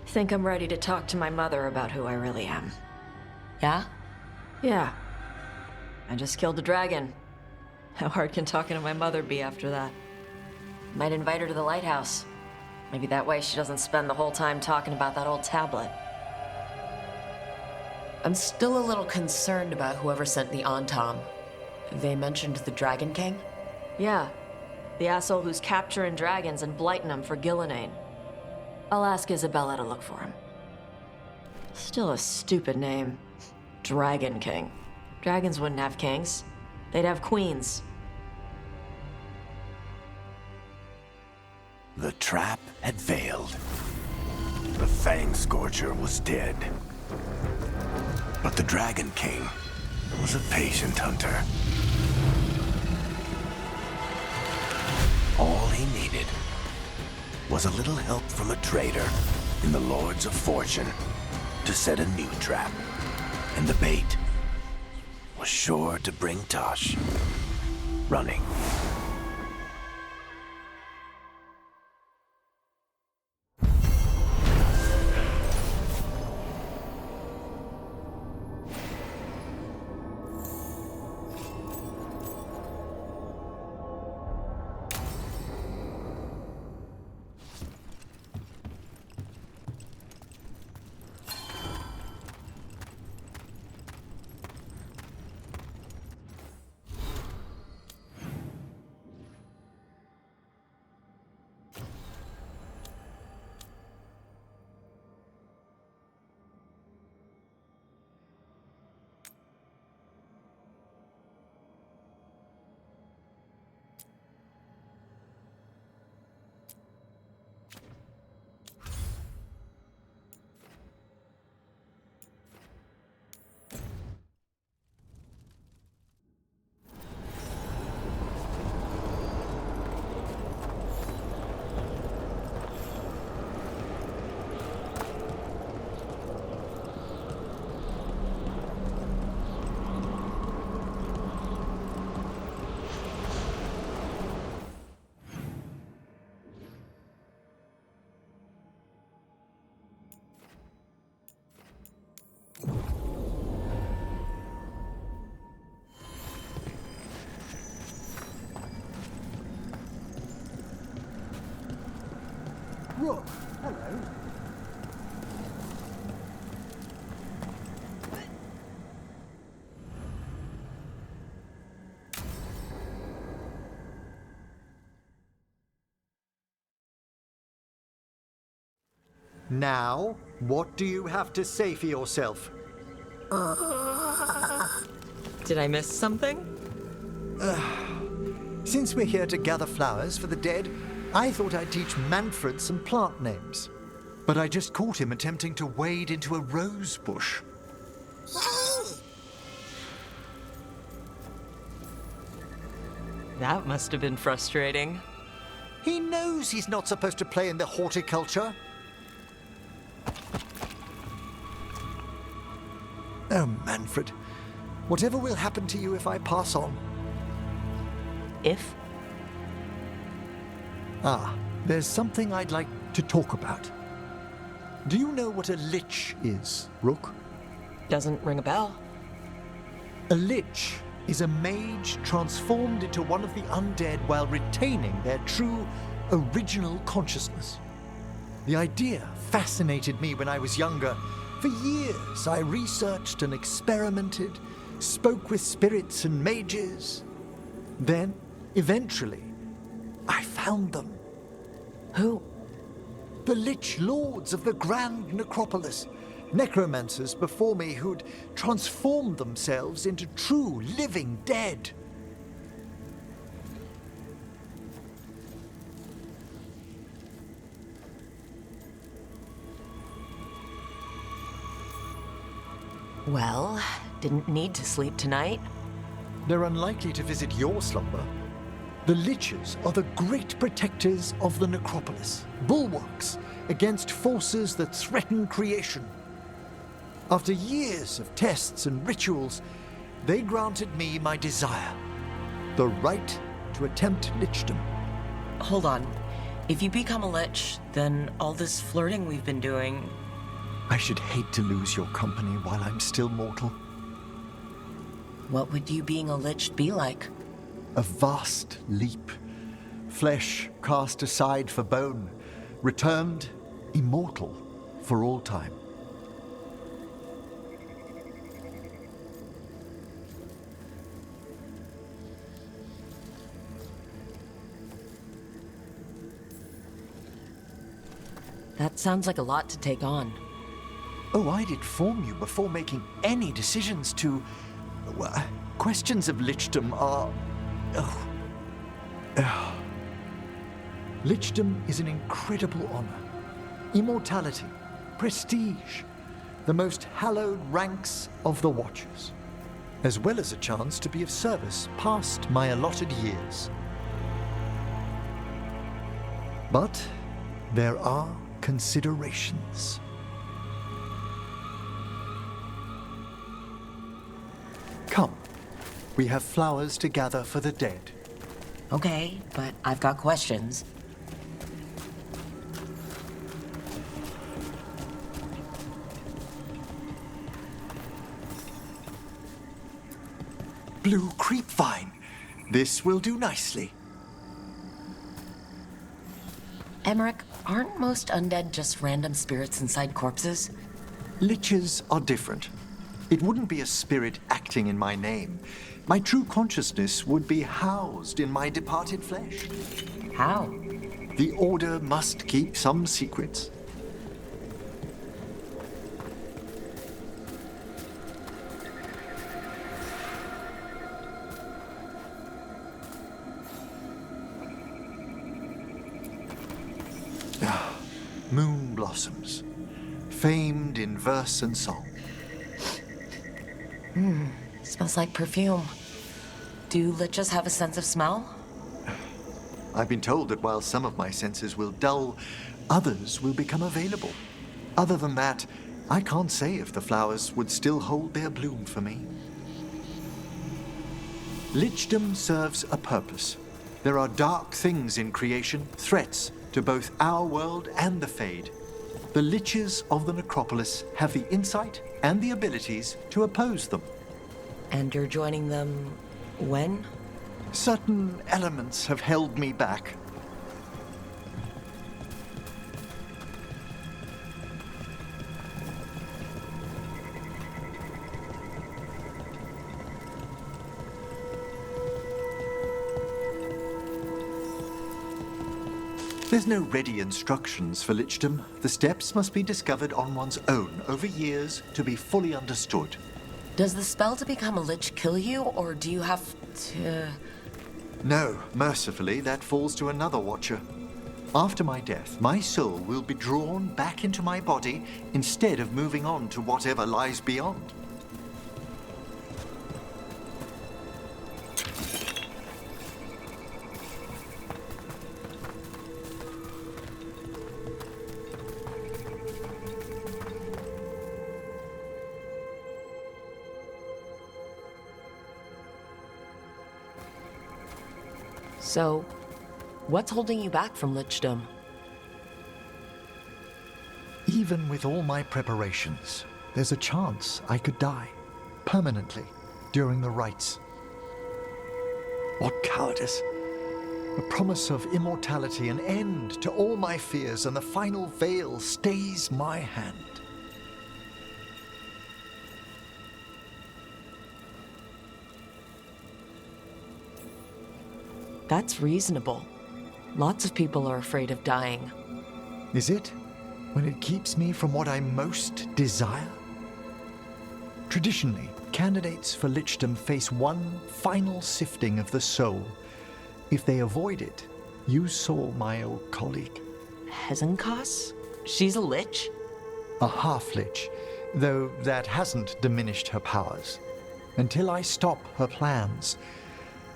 Think I'm ready to talk to my mother about who I really am. Yeah? Yeah. I just killed a dragon. How hard can talking to my mother be after that? Might invite her to the lighthouse. Maybe that way she doesn't spend the whole time talking about that old tablet. I'm still a little concerned about whoever sent the Antam. They mentioned the Dragon King? Yeah. The asshole who's capturing dragons and blighting them for Gillenane. I'll ask Isabella to look for him. Still a stupid name. Dragon King. Dragons wouldn't have kings. They'd have queens. The trap had failed. The Fangscorcher was dead. But the Dragon King was a patient hunter. All he needed was a little help from a trader in the Lords of Fortune to set a new trap. And the bait was sure to bring Tosh running. Rook, hello. Now, what do you have to say for yourself? Did I miss something? Since we're here to gather flowers for the dead, I thought I'd teach Manfred some plant names. But I just caught him attempting to wade into a rose bush. That must have been frustrating. He knows he's not supposed to play in the horticulture. Oh, Manfred. Whatever will happen to you if I pass on? If? Ah, there's something I'd like to talk about. Do you know what a lich is, Rook? Doesn't ring a bell. A lich is a mage transformed into one of the undead while retaining their true, original consciousness. The idea fascinated me when I was younger. For years, I researched and experimented, spoke with spirits and mages. Then, eventually, I found them. Who? The Lich Lords of the Grand Necropolis. Necromancers before me who'd transformed themselves into true living dead. Well, didn't need to sleep tonight. They're unlikely to visit your slumber. The Liches are the great protectors of the necropolis, bulwarks against forces that threaten creation. After years of tests and rituals, they granted me my desire, the right to attempt lichdom. Hold on. If you become a lich, then all this flirting we've been doing... I should hate to lose your company while I'm still mortal. What would you being a lich be like? A vast leap. Flesh cast aside for bone, returned immortal for all time. That sounds like a lot to take on. Oh, I'd inform you before making any decisions to... Well, questions of lichdom are... Lichdom is an incredible honor. Immortality, prestige, the most hallowed ranks of the Watchers, as well as a chance to be of service past my allotted years. But there are considerations. Come, we have flowers to gather for the dead. Okay, but I've got questions. Blue creepvine. This will do nicely. Emmerich, aren't most undead just random spirits inside corpses? Liches are different. It wouldn't be a spirit acting in my name. My true consciousness would be housed in my departed flesh. How? The Order must keep some secrets. Moon blossoms, famed in verse and song. Smells like perfume. Do liches have a sense of smell? I've been told that while some of my senses will dull, others will become available. Other than that, I can't say if the flowers would still hold their bloom for me. Lichdom serves a purpose. There are dark things in creation, threats to both our world and the Fade. The Liches of the Necropolis have the insight and the abilities to oppose them. And you're joining them when? Certain elements have held me back. There's no ready instructions for lichdom. The steps must be discovered on one's own over years to be fully understood. Does the spell to become a lich kill you, or do you have to... No, mercifully, that falls to another Watcher. After my death, my soul will be drawn back into my body instead of moving on to whatever lies beyond. So, what's holding you back from lichdom? Even even with all my preparations, there's a chance I could die permanently during the rites. What cowardice! The promise of immortality, an end to all my fears, and the final veil stays my hand. That's reasonable. Lots of people are afraid of dying. Is it? When it keeps me from what I most desire? Traditionally, candidates for lichdom face one final sifting of the soul. If they avoid it, you saw my old colleague. Hezenkos? She's a lich? A half-lich, though that hasn't diminished her powers. Until I stop her plans,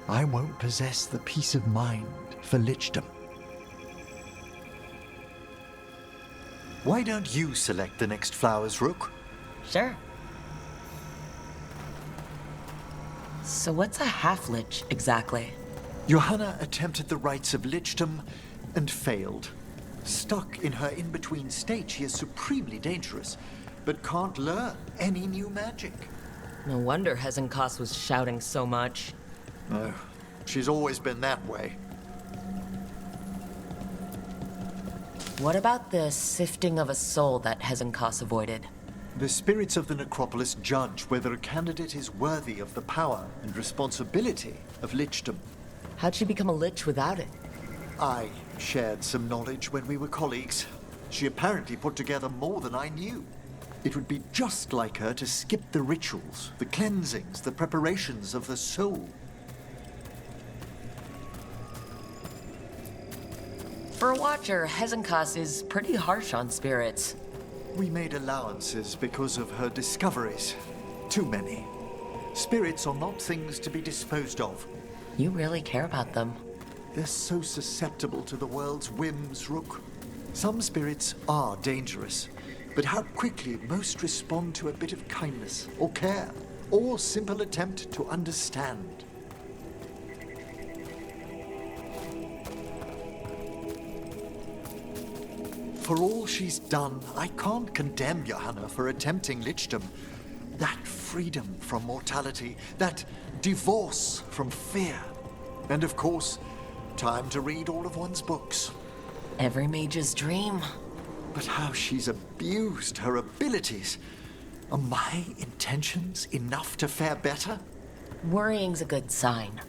I won't possess the peace of mind for lichdom. Why don't you select the next flowers, Rook? Sure. So what's a half-lich exactly? Johanna attempted the rites of lichdom and failed. Stuck in her in-between state, she is supremely dangerous, but can't learn any new magic. No wonder Hezenkos was shouting so much. No, she's always been that way. What about the sifting of a soul that Hezenkos avoided? The spirits of the necropolis judge whether a candidate is worthy of the power and responsibility of lichdom. How'd she become a lich without it? I shared some knowledge when we were colleagues. She apparently put together more than I knew. It would be just like her to skip the rituals, the cleansings, the preparations of the soul. For a watcher, Hezenkos is pretty harsh on spirits. We made allowances because of her discoveries. Too many. Spirits are not things to be disposed of. You really care about them. They're so susceptible to the world's whims, Rook. Some spirits are dangerous, but how quickly most respond to a bit of kindness, or care, or simple attempt to understand. For all she's done, I can't condemn Johanna for attempting lichdom. That freedom from mortality, that divorce from fear. And of course, time to read all of one's books. Every mage's dream. But how she's abused her abilities. Are my intentions enough to fare better? Worrying's a good sign.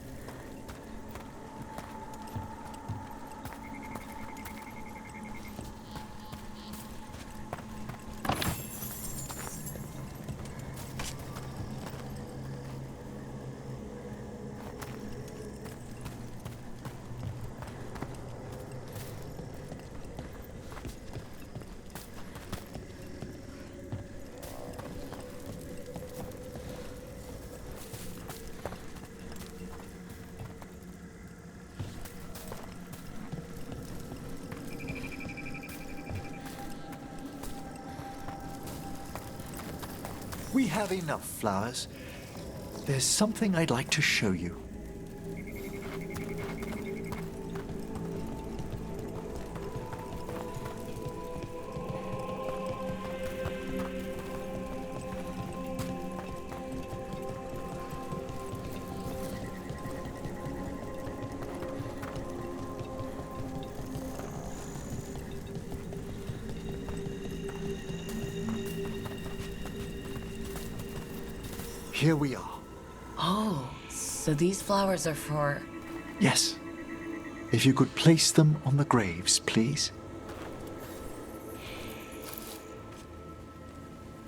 We have enough flowers. There's something I'd like to show you. Here we are. Oh, so these flowers are for... Yes. If you could place them on the graves, please.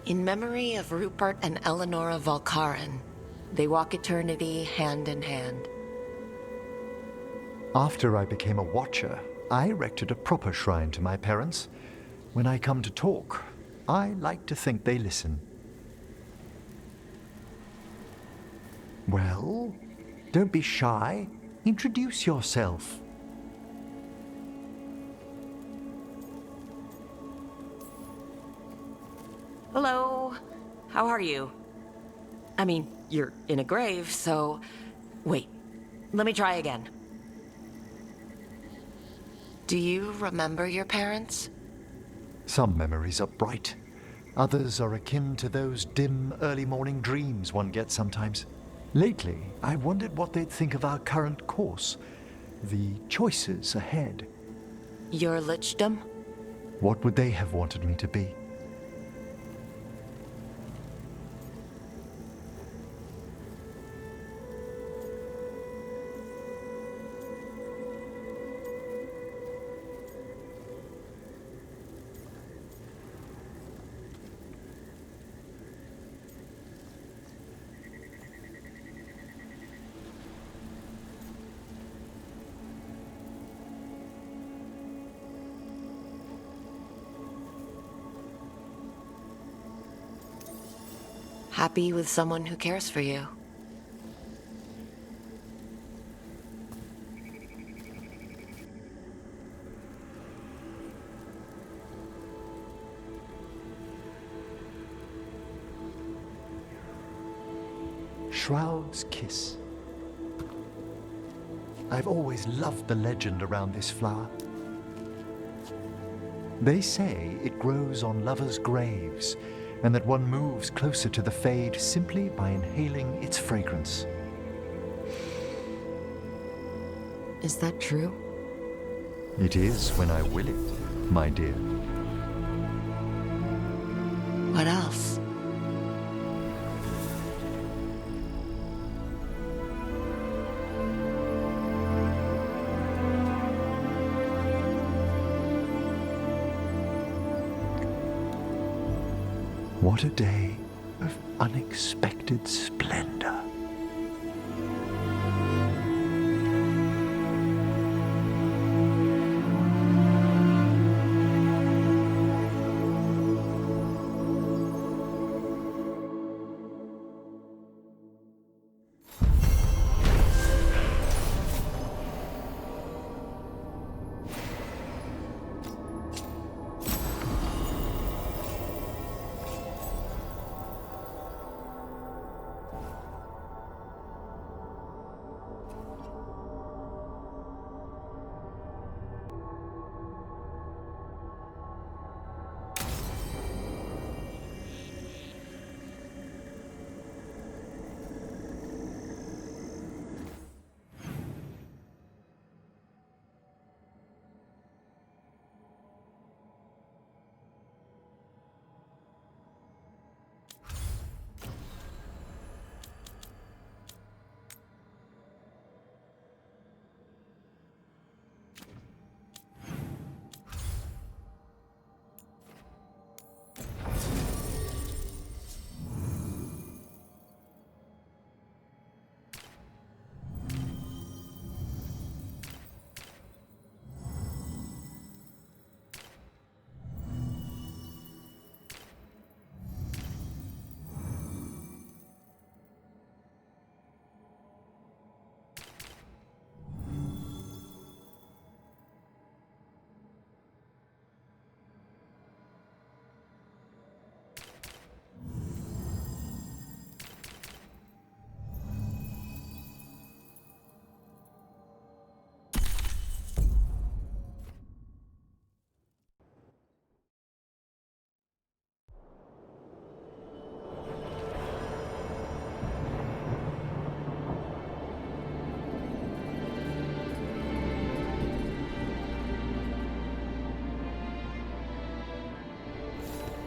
In memory of Rupert and Eleonora Valkarin, they walk eternity hand in hand. After I became a watcher, I erected a proper shrine to my parents. When I come to talk, I like to think they listen. Well, don't be shy. Introduce yourself. Hello. How are you? I mean, you're in a grave, so... Wait, let me try again. Do you remember your parents? Some memories are bright. Others are akin to those dim, early morning dreams one gets sometimes. Lately, I wondered what they'd think of our current course, the choices ahead. Your lichdom? What would they have wanted me to be? Happy with someone who cares for you. Shroud's Kiss. I've always loved the legend around this flower. They say it grows on lovers' graves, and that one moves closer to the fade simply by inhaling its fragrance. Is that true? It is when I will it, my dear. What else? What a day of unexpected splendor.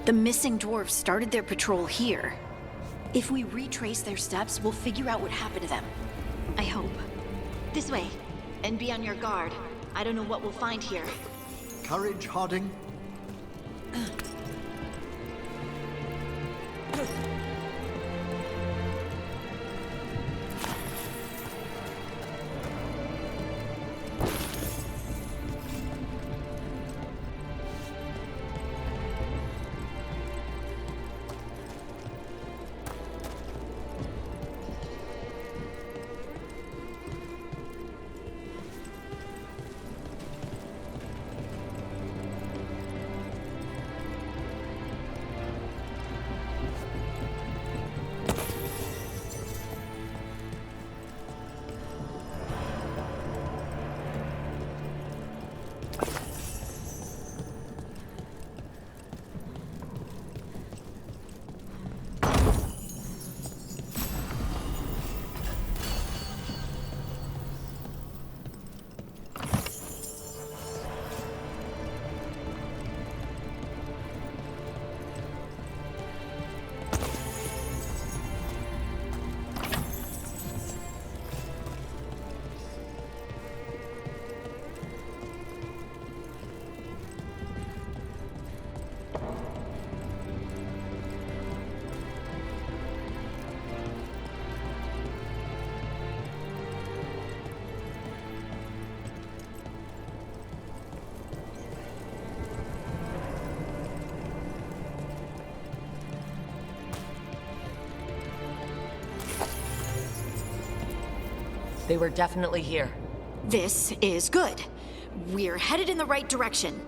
The missing dwarves started their patrol here. If we retrace their steps, we'll figure out what happened to them. I hope. This way, and be on your guard. I don't know what we'll find here. Courage, Harding. They were definitely here. This is good. We're headed in the right direction.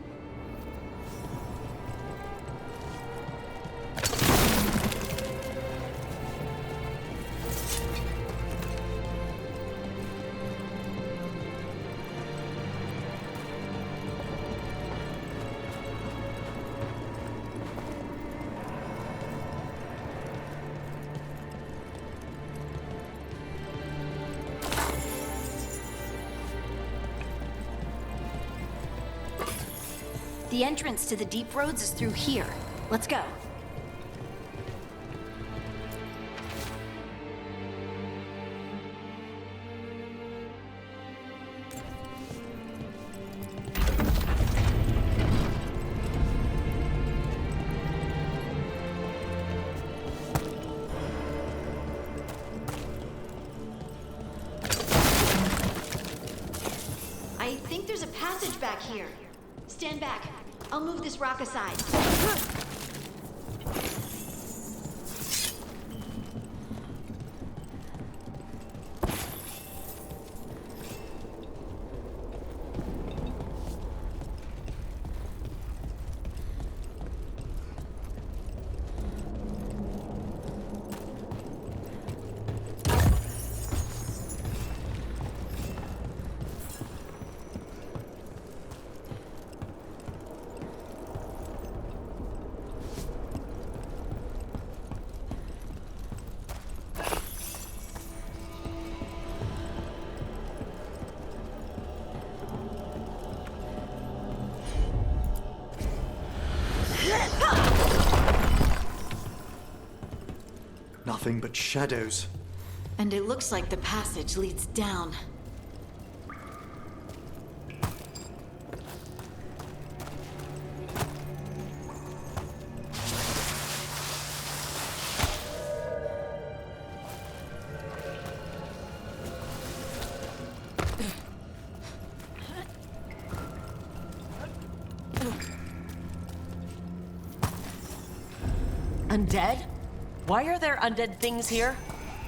The entrance to the deep roads is through here. Let's go. I think there's a passage back here. Stand back. I'll move this rock aside. Nothing but shadows. And it looks like the passage leads down. Undead? Why are there undead things here?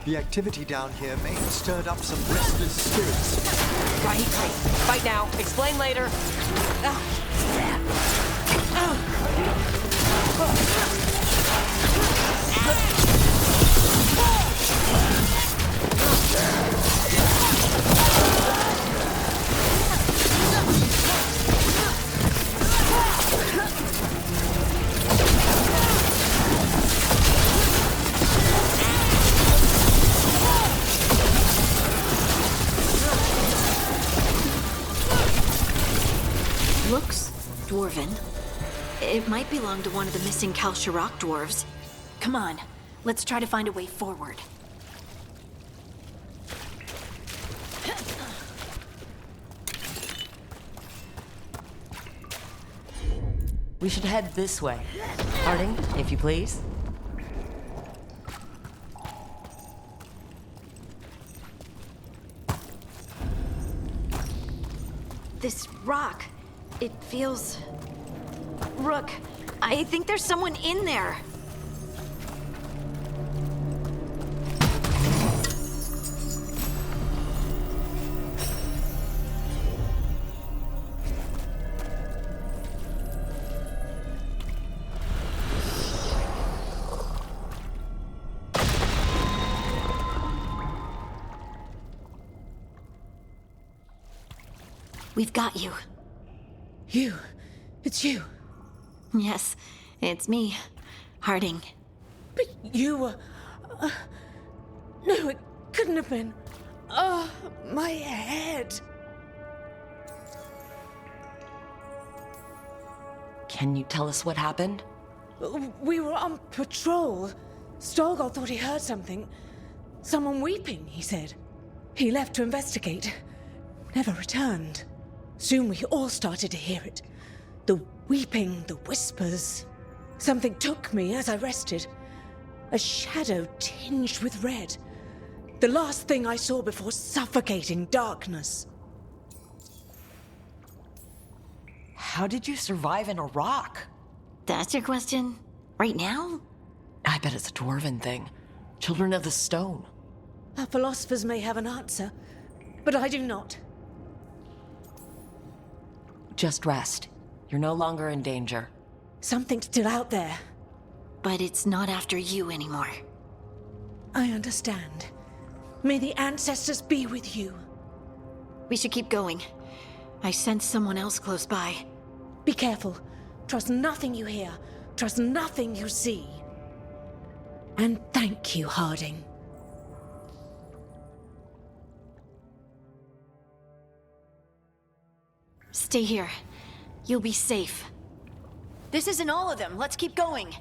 The activity down here may have stirred up some restless spirits. Right. Fight now. Explain later. Looks dwarven. It might belong to one of the missing Kalsharok dwarves. Come on, let's try to find a way forward. We should head this way. Harding, if you please. This rock, it feels... Rook, I think there's someone in there. We've got you. You? It's you? Yes, it's me, Harding. But you were... no, it couldn't have been. Oh, my head. Can you tell us what happened? We were on patrol. Stolgar thought he heard something. Someone weeping, he said. He left to investigate. Never returned. Soon we all started to hear it. The weeping, the whispers. Something took me as I rested. A shadow tinged with red. The last thing I saw before suffocating darkness. How did you survive in a rock? That's your question? Right now? I bet it's a dwarven thing. Children of the stone. Our philosophers may have an answer. but I do not. Just rest. You're no longer in danger. Something's still out there. But it's not after you anymore. I understand. May the ancestors be with you. We should keep going. I sense someone else close by. Be careful. Trust nothing you hear. Trust nothing you see. And thank you, Harding. Stay here. You'll be safe. This isn't all of them. Let's keep going.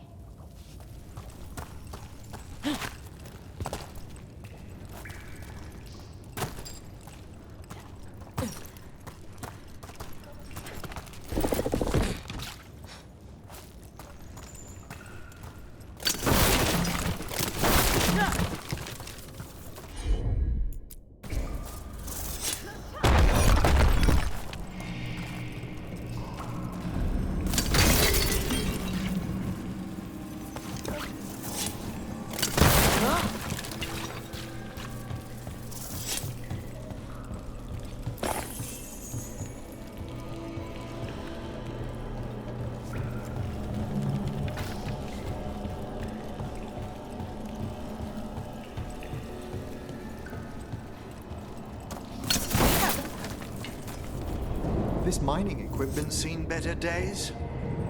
This mining equipment's seen better days.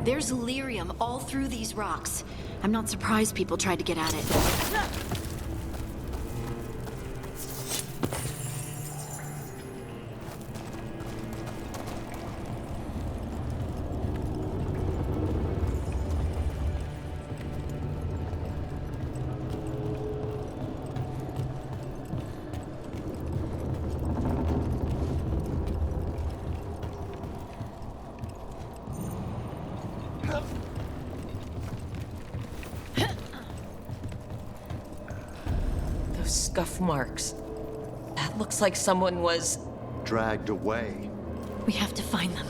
There's lyrium all through these rocks. I'm not surprised people tried to get at it. Those scuff marks. That looks like someone was... dragged away. We have to find them.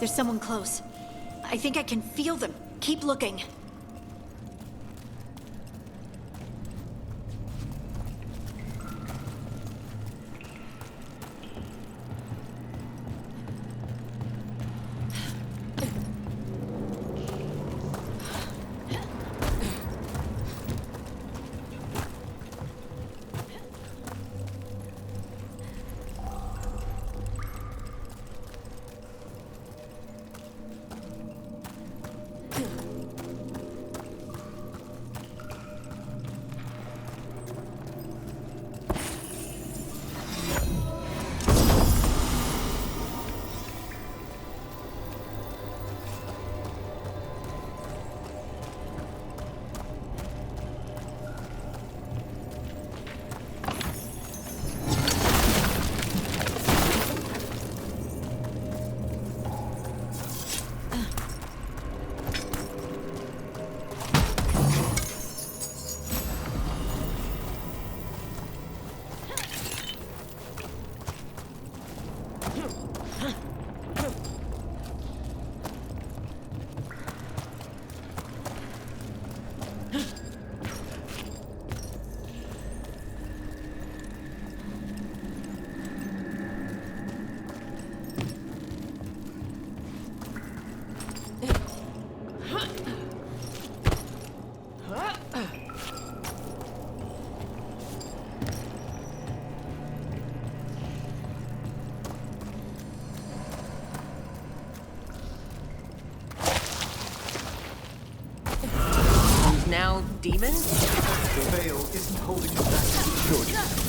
There's someone close. I think I can feel them. Keep looking. demon? The veil isn't holding them back as it should.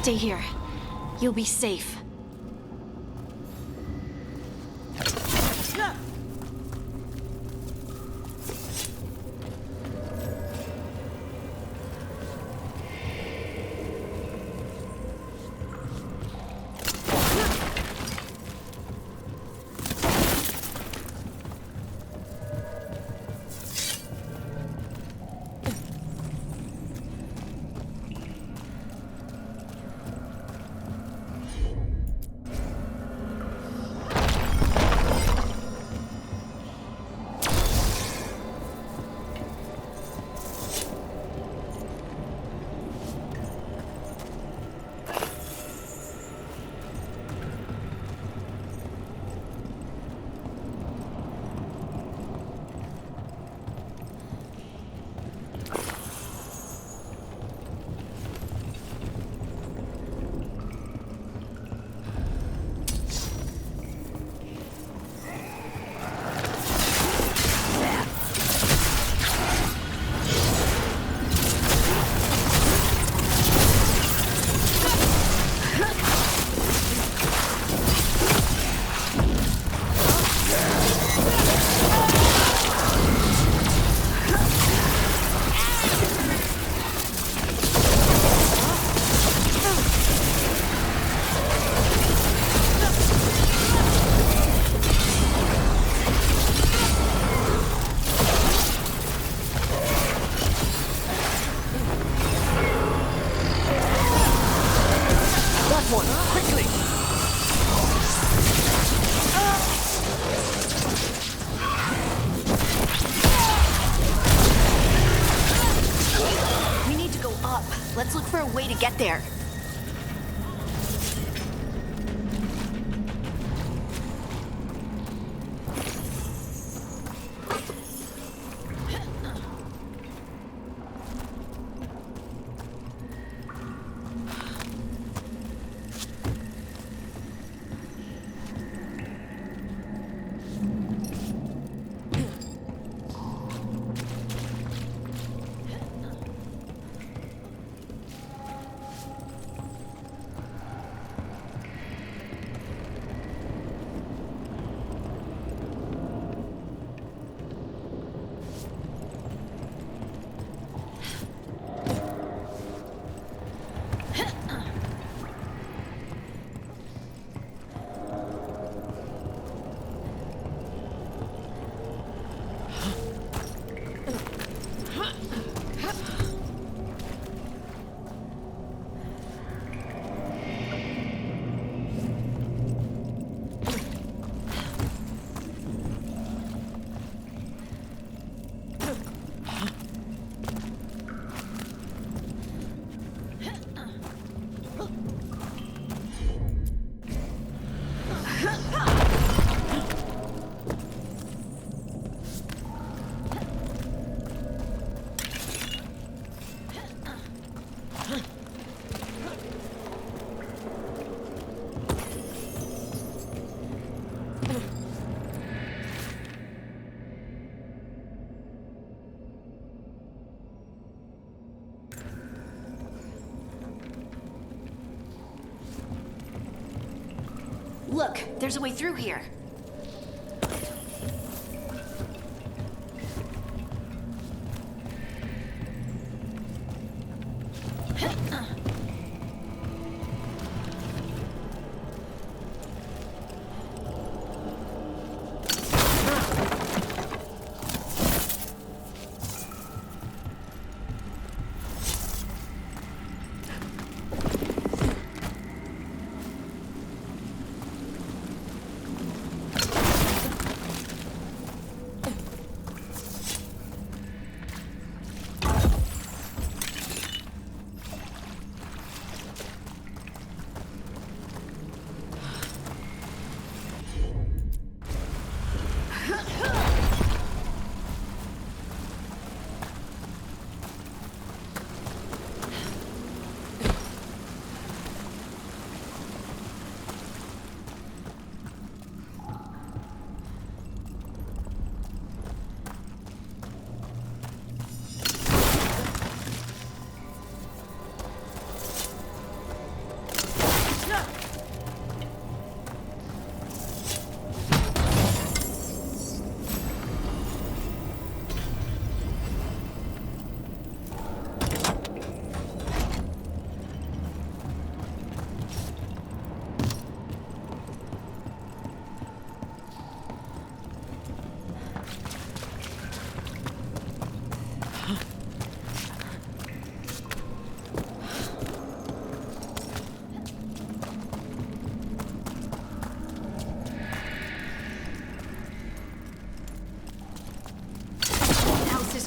Stay here. You'll be safe. Let's look for a way to get there. Look, there's a way through here.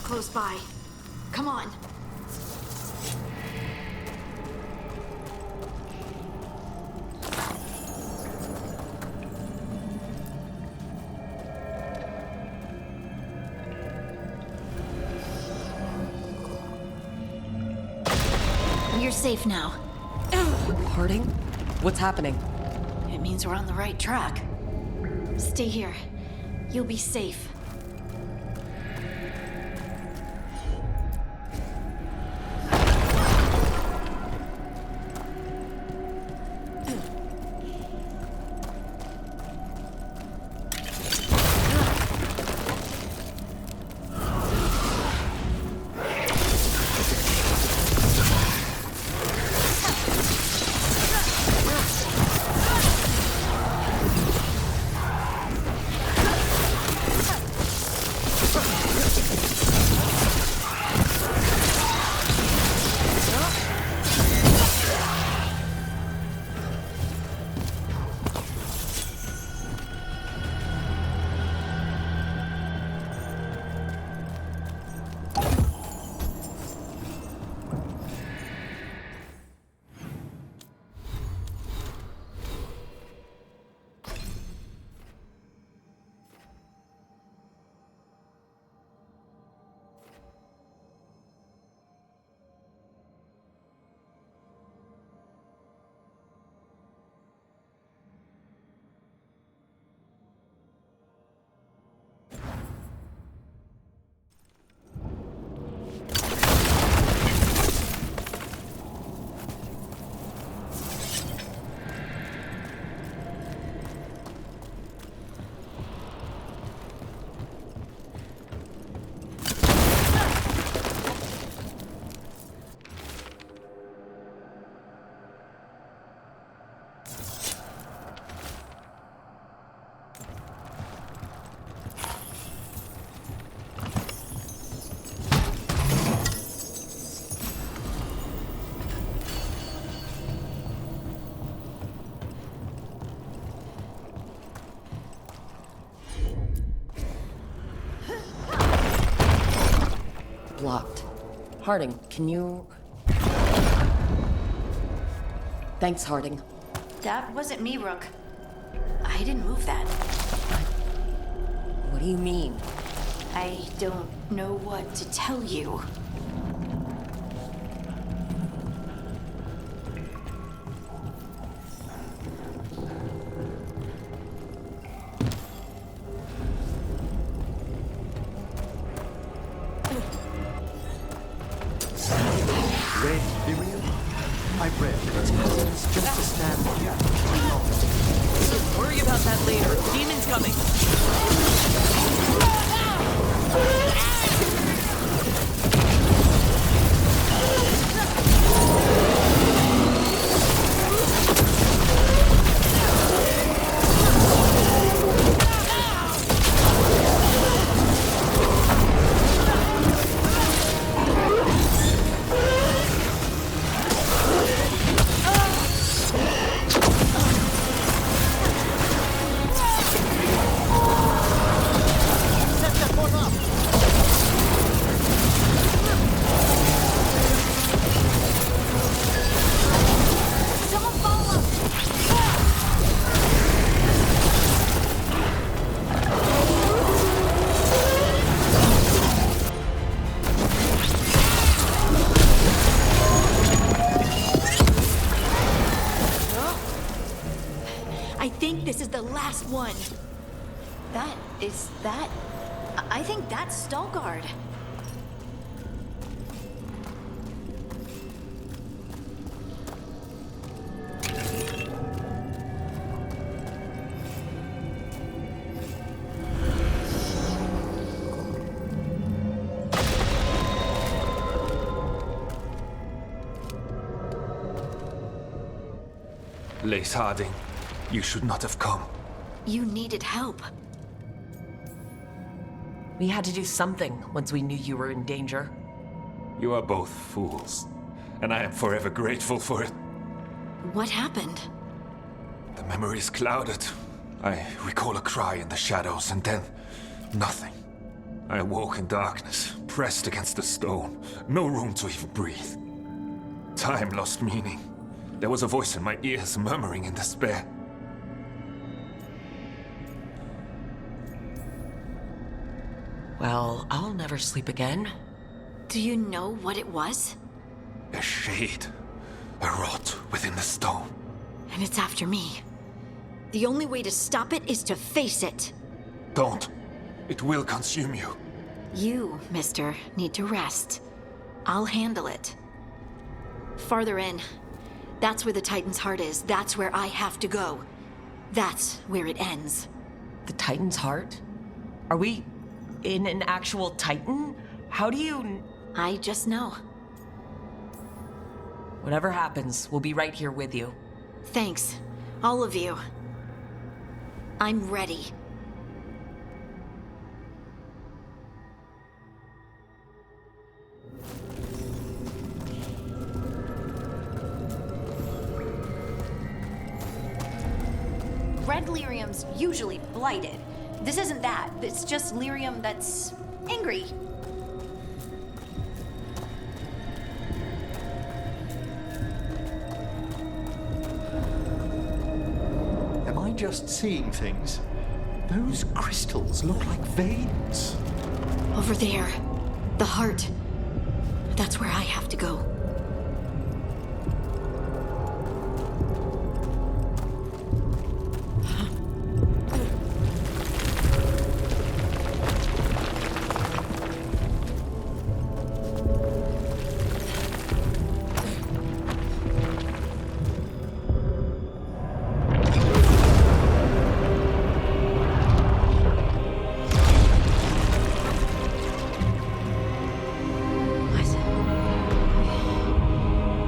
Close by. Come on. You're safe now. Harding? What's happening? It means we're on the right track. Stay here. You'll be safe. Blocked. Harding, can you... Thanks, Harding. That wasn't me, Rook. I didn't move that. What do you mean? I don't know what to tell you. I've read that it's just to stand here. Worry about that later. Demon's coming. This is the last one. I think that's Veilguard. Lace Harding, you should not have come. You needed help. We had to do something once we knew you were in danger. You are both fools, and I am forever grateful for it. What happened? The memory is clouded. I recall a cry in the shadows, and then nothing. I awoke in darkness, pressed against the stone. No room to even breathe. Time lost meaning. There was a voice in my ears murmuring in despair. Well, I'll never sleep again. Do you know what it was? A shade. A rot within the stone. And it's after me. The only way to stop it is to face it. Don't. It will consume you. You, mister, need to rest. I'll handle it. Farther in. That's where the Titan's heart is. That's where I have to go. That's where it ends. The Titan's heart? Are we in an actual Titan? How do you... I just know. Whatever happens, we'll be right here with you. Thanks. All of you. I'm ready. Red lyrium's usually blighted. This isn't that. It's just lyrium that's angry. Am I just seeing things? Those crystals look like veins. Over there. The heart. That's where I have to go.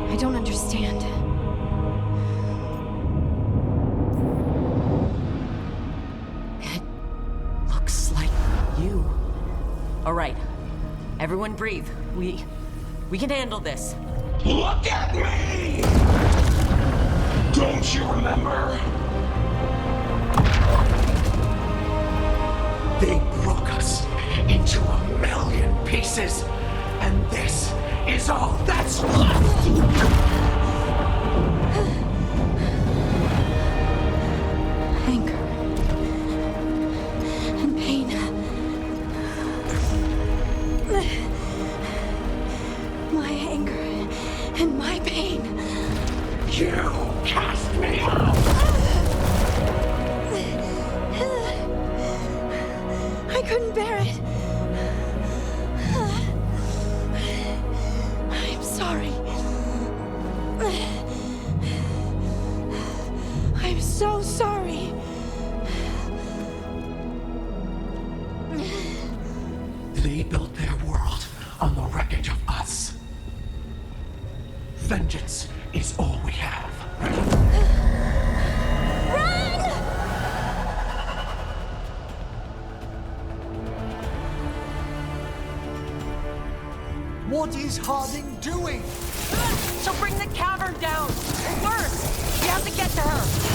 I don't understand. It looks like you. All right. Everyone breathe. We can handle this. Look at me! Don't you remember? They broke us into 1,000,000 pieces, and this is all that's left! Anger. And pain. My anger and my pain. You cast me out! I couldn't bear it. I'm sorry. advantage of us. Vengeance is all we have. What is Harding doing? She'll bring the cavern down! Or worse, we have to get to her!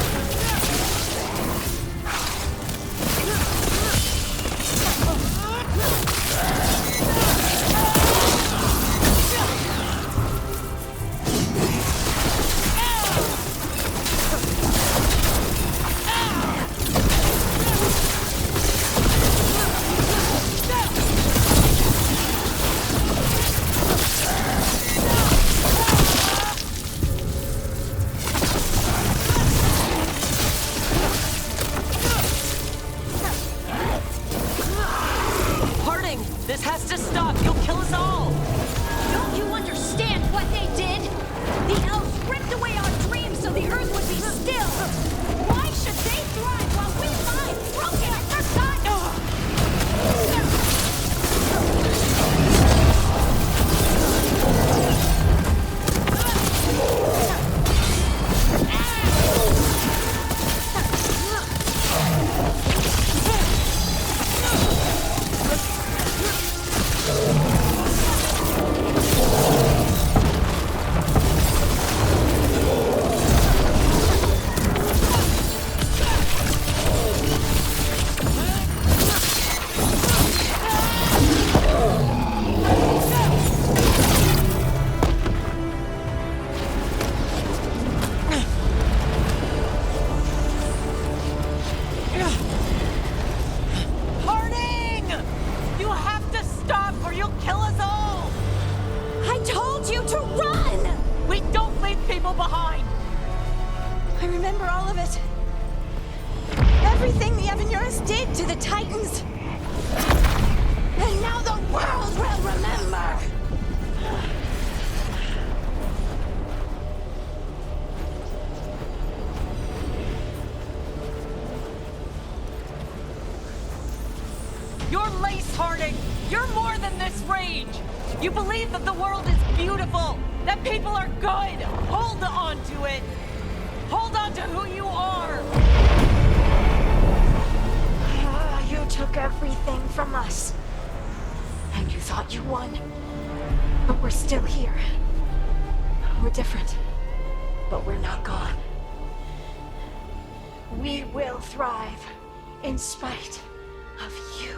In spite of you.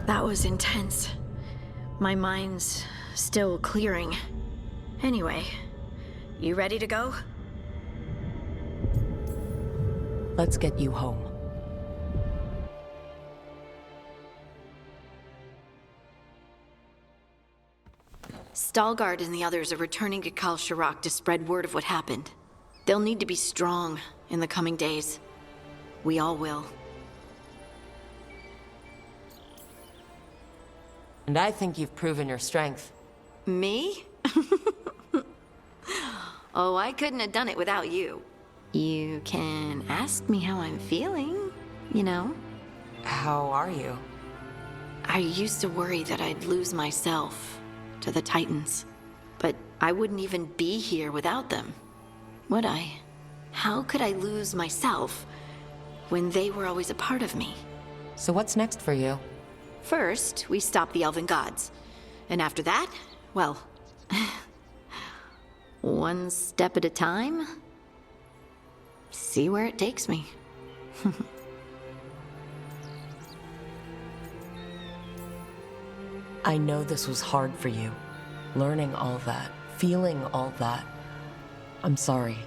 That was intense. My mind's still clearing. Anyway, you ready to go? Let's get you home. Stalgard and the others are returning to Kal Shirak to spread word of what happened. They'll need to be strong in the coming days. We all will. And I think you've proven your strength. Me? Oh, I couldn't have done it without you. You can ask me how I'm feeling, you know? How are you? I used to worry that I'd lose myself to the Titans. But I wouldn't even be here without them, would I? How could I lose myself when they were always a part of me? So what's next for you? First, we stop the Elven Gods. And after that, well, one step at a time. See where it takes me. I know this was hard for you. learning all that, feeling all that. I'm sorry.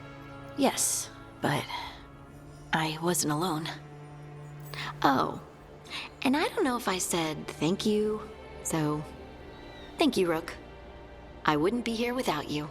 Yes, but I wasn't alone. Oh, and I don't know if I said thank you, so thank you, Rook. I wouldn't be here without you.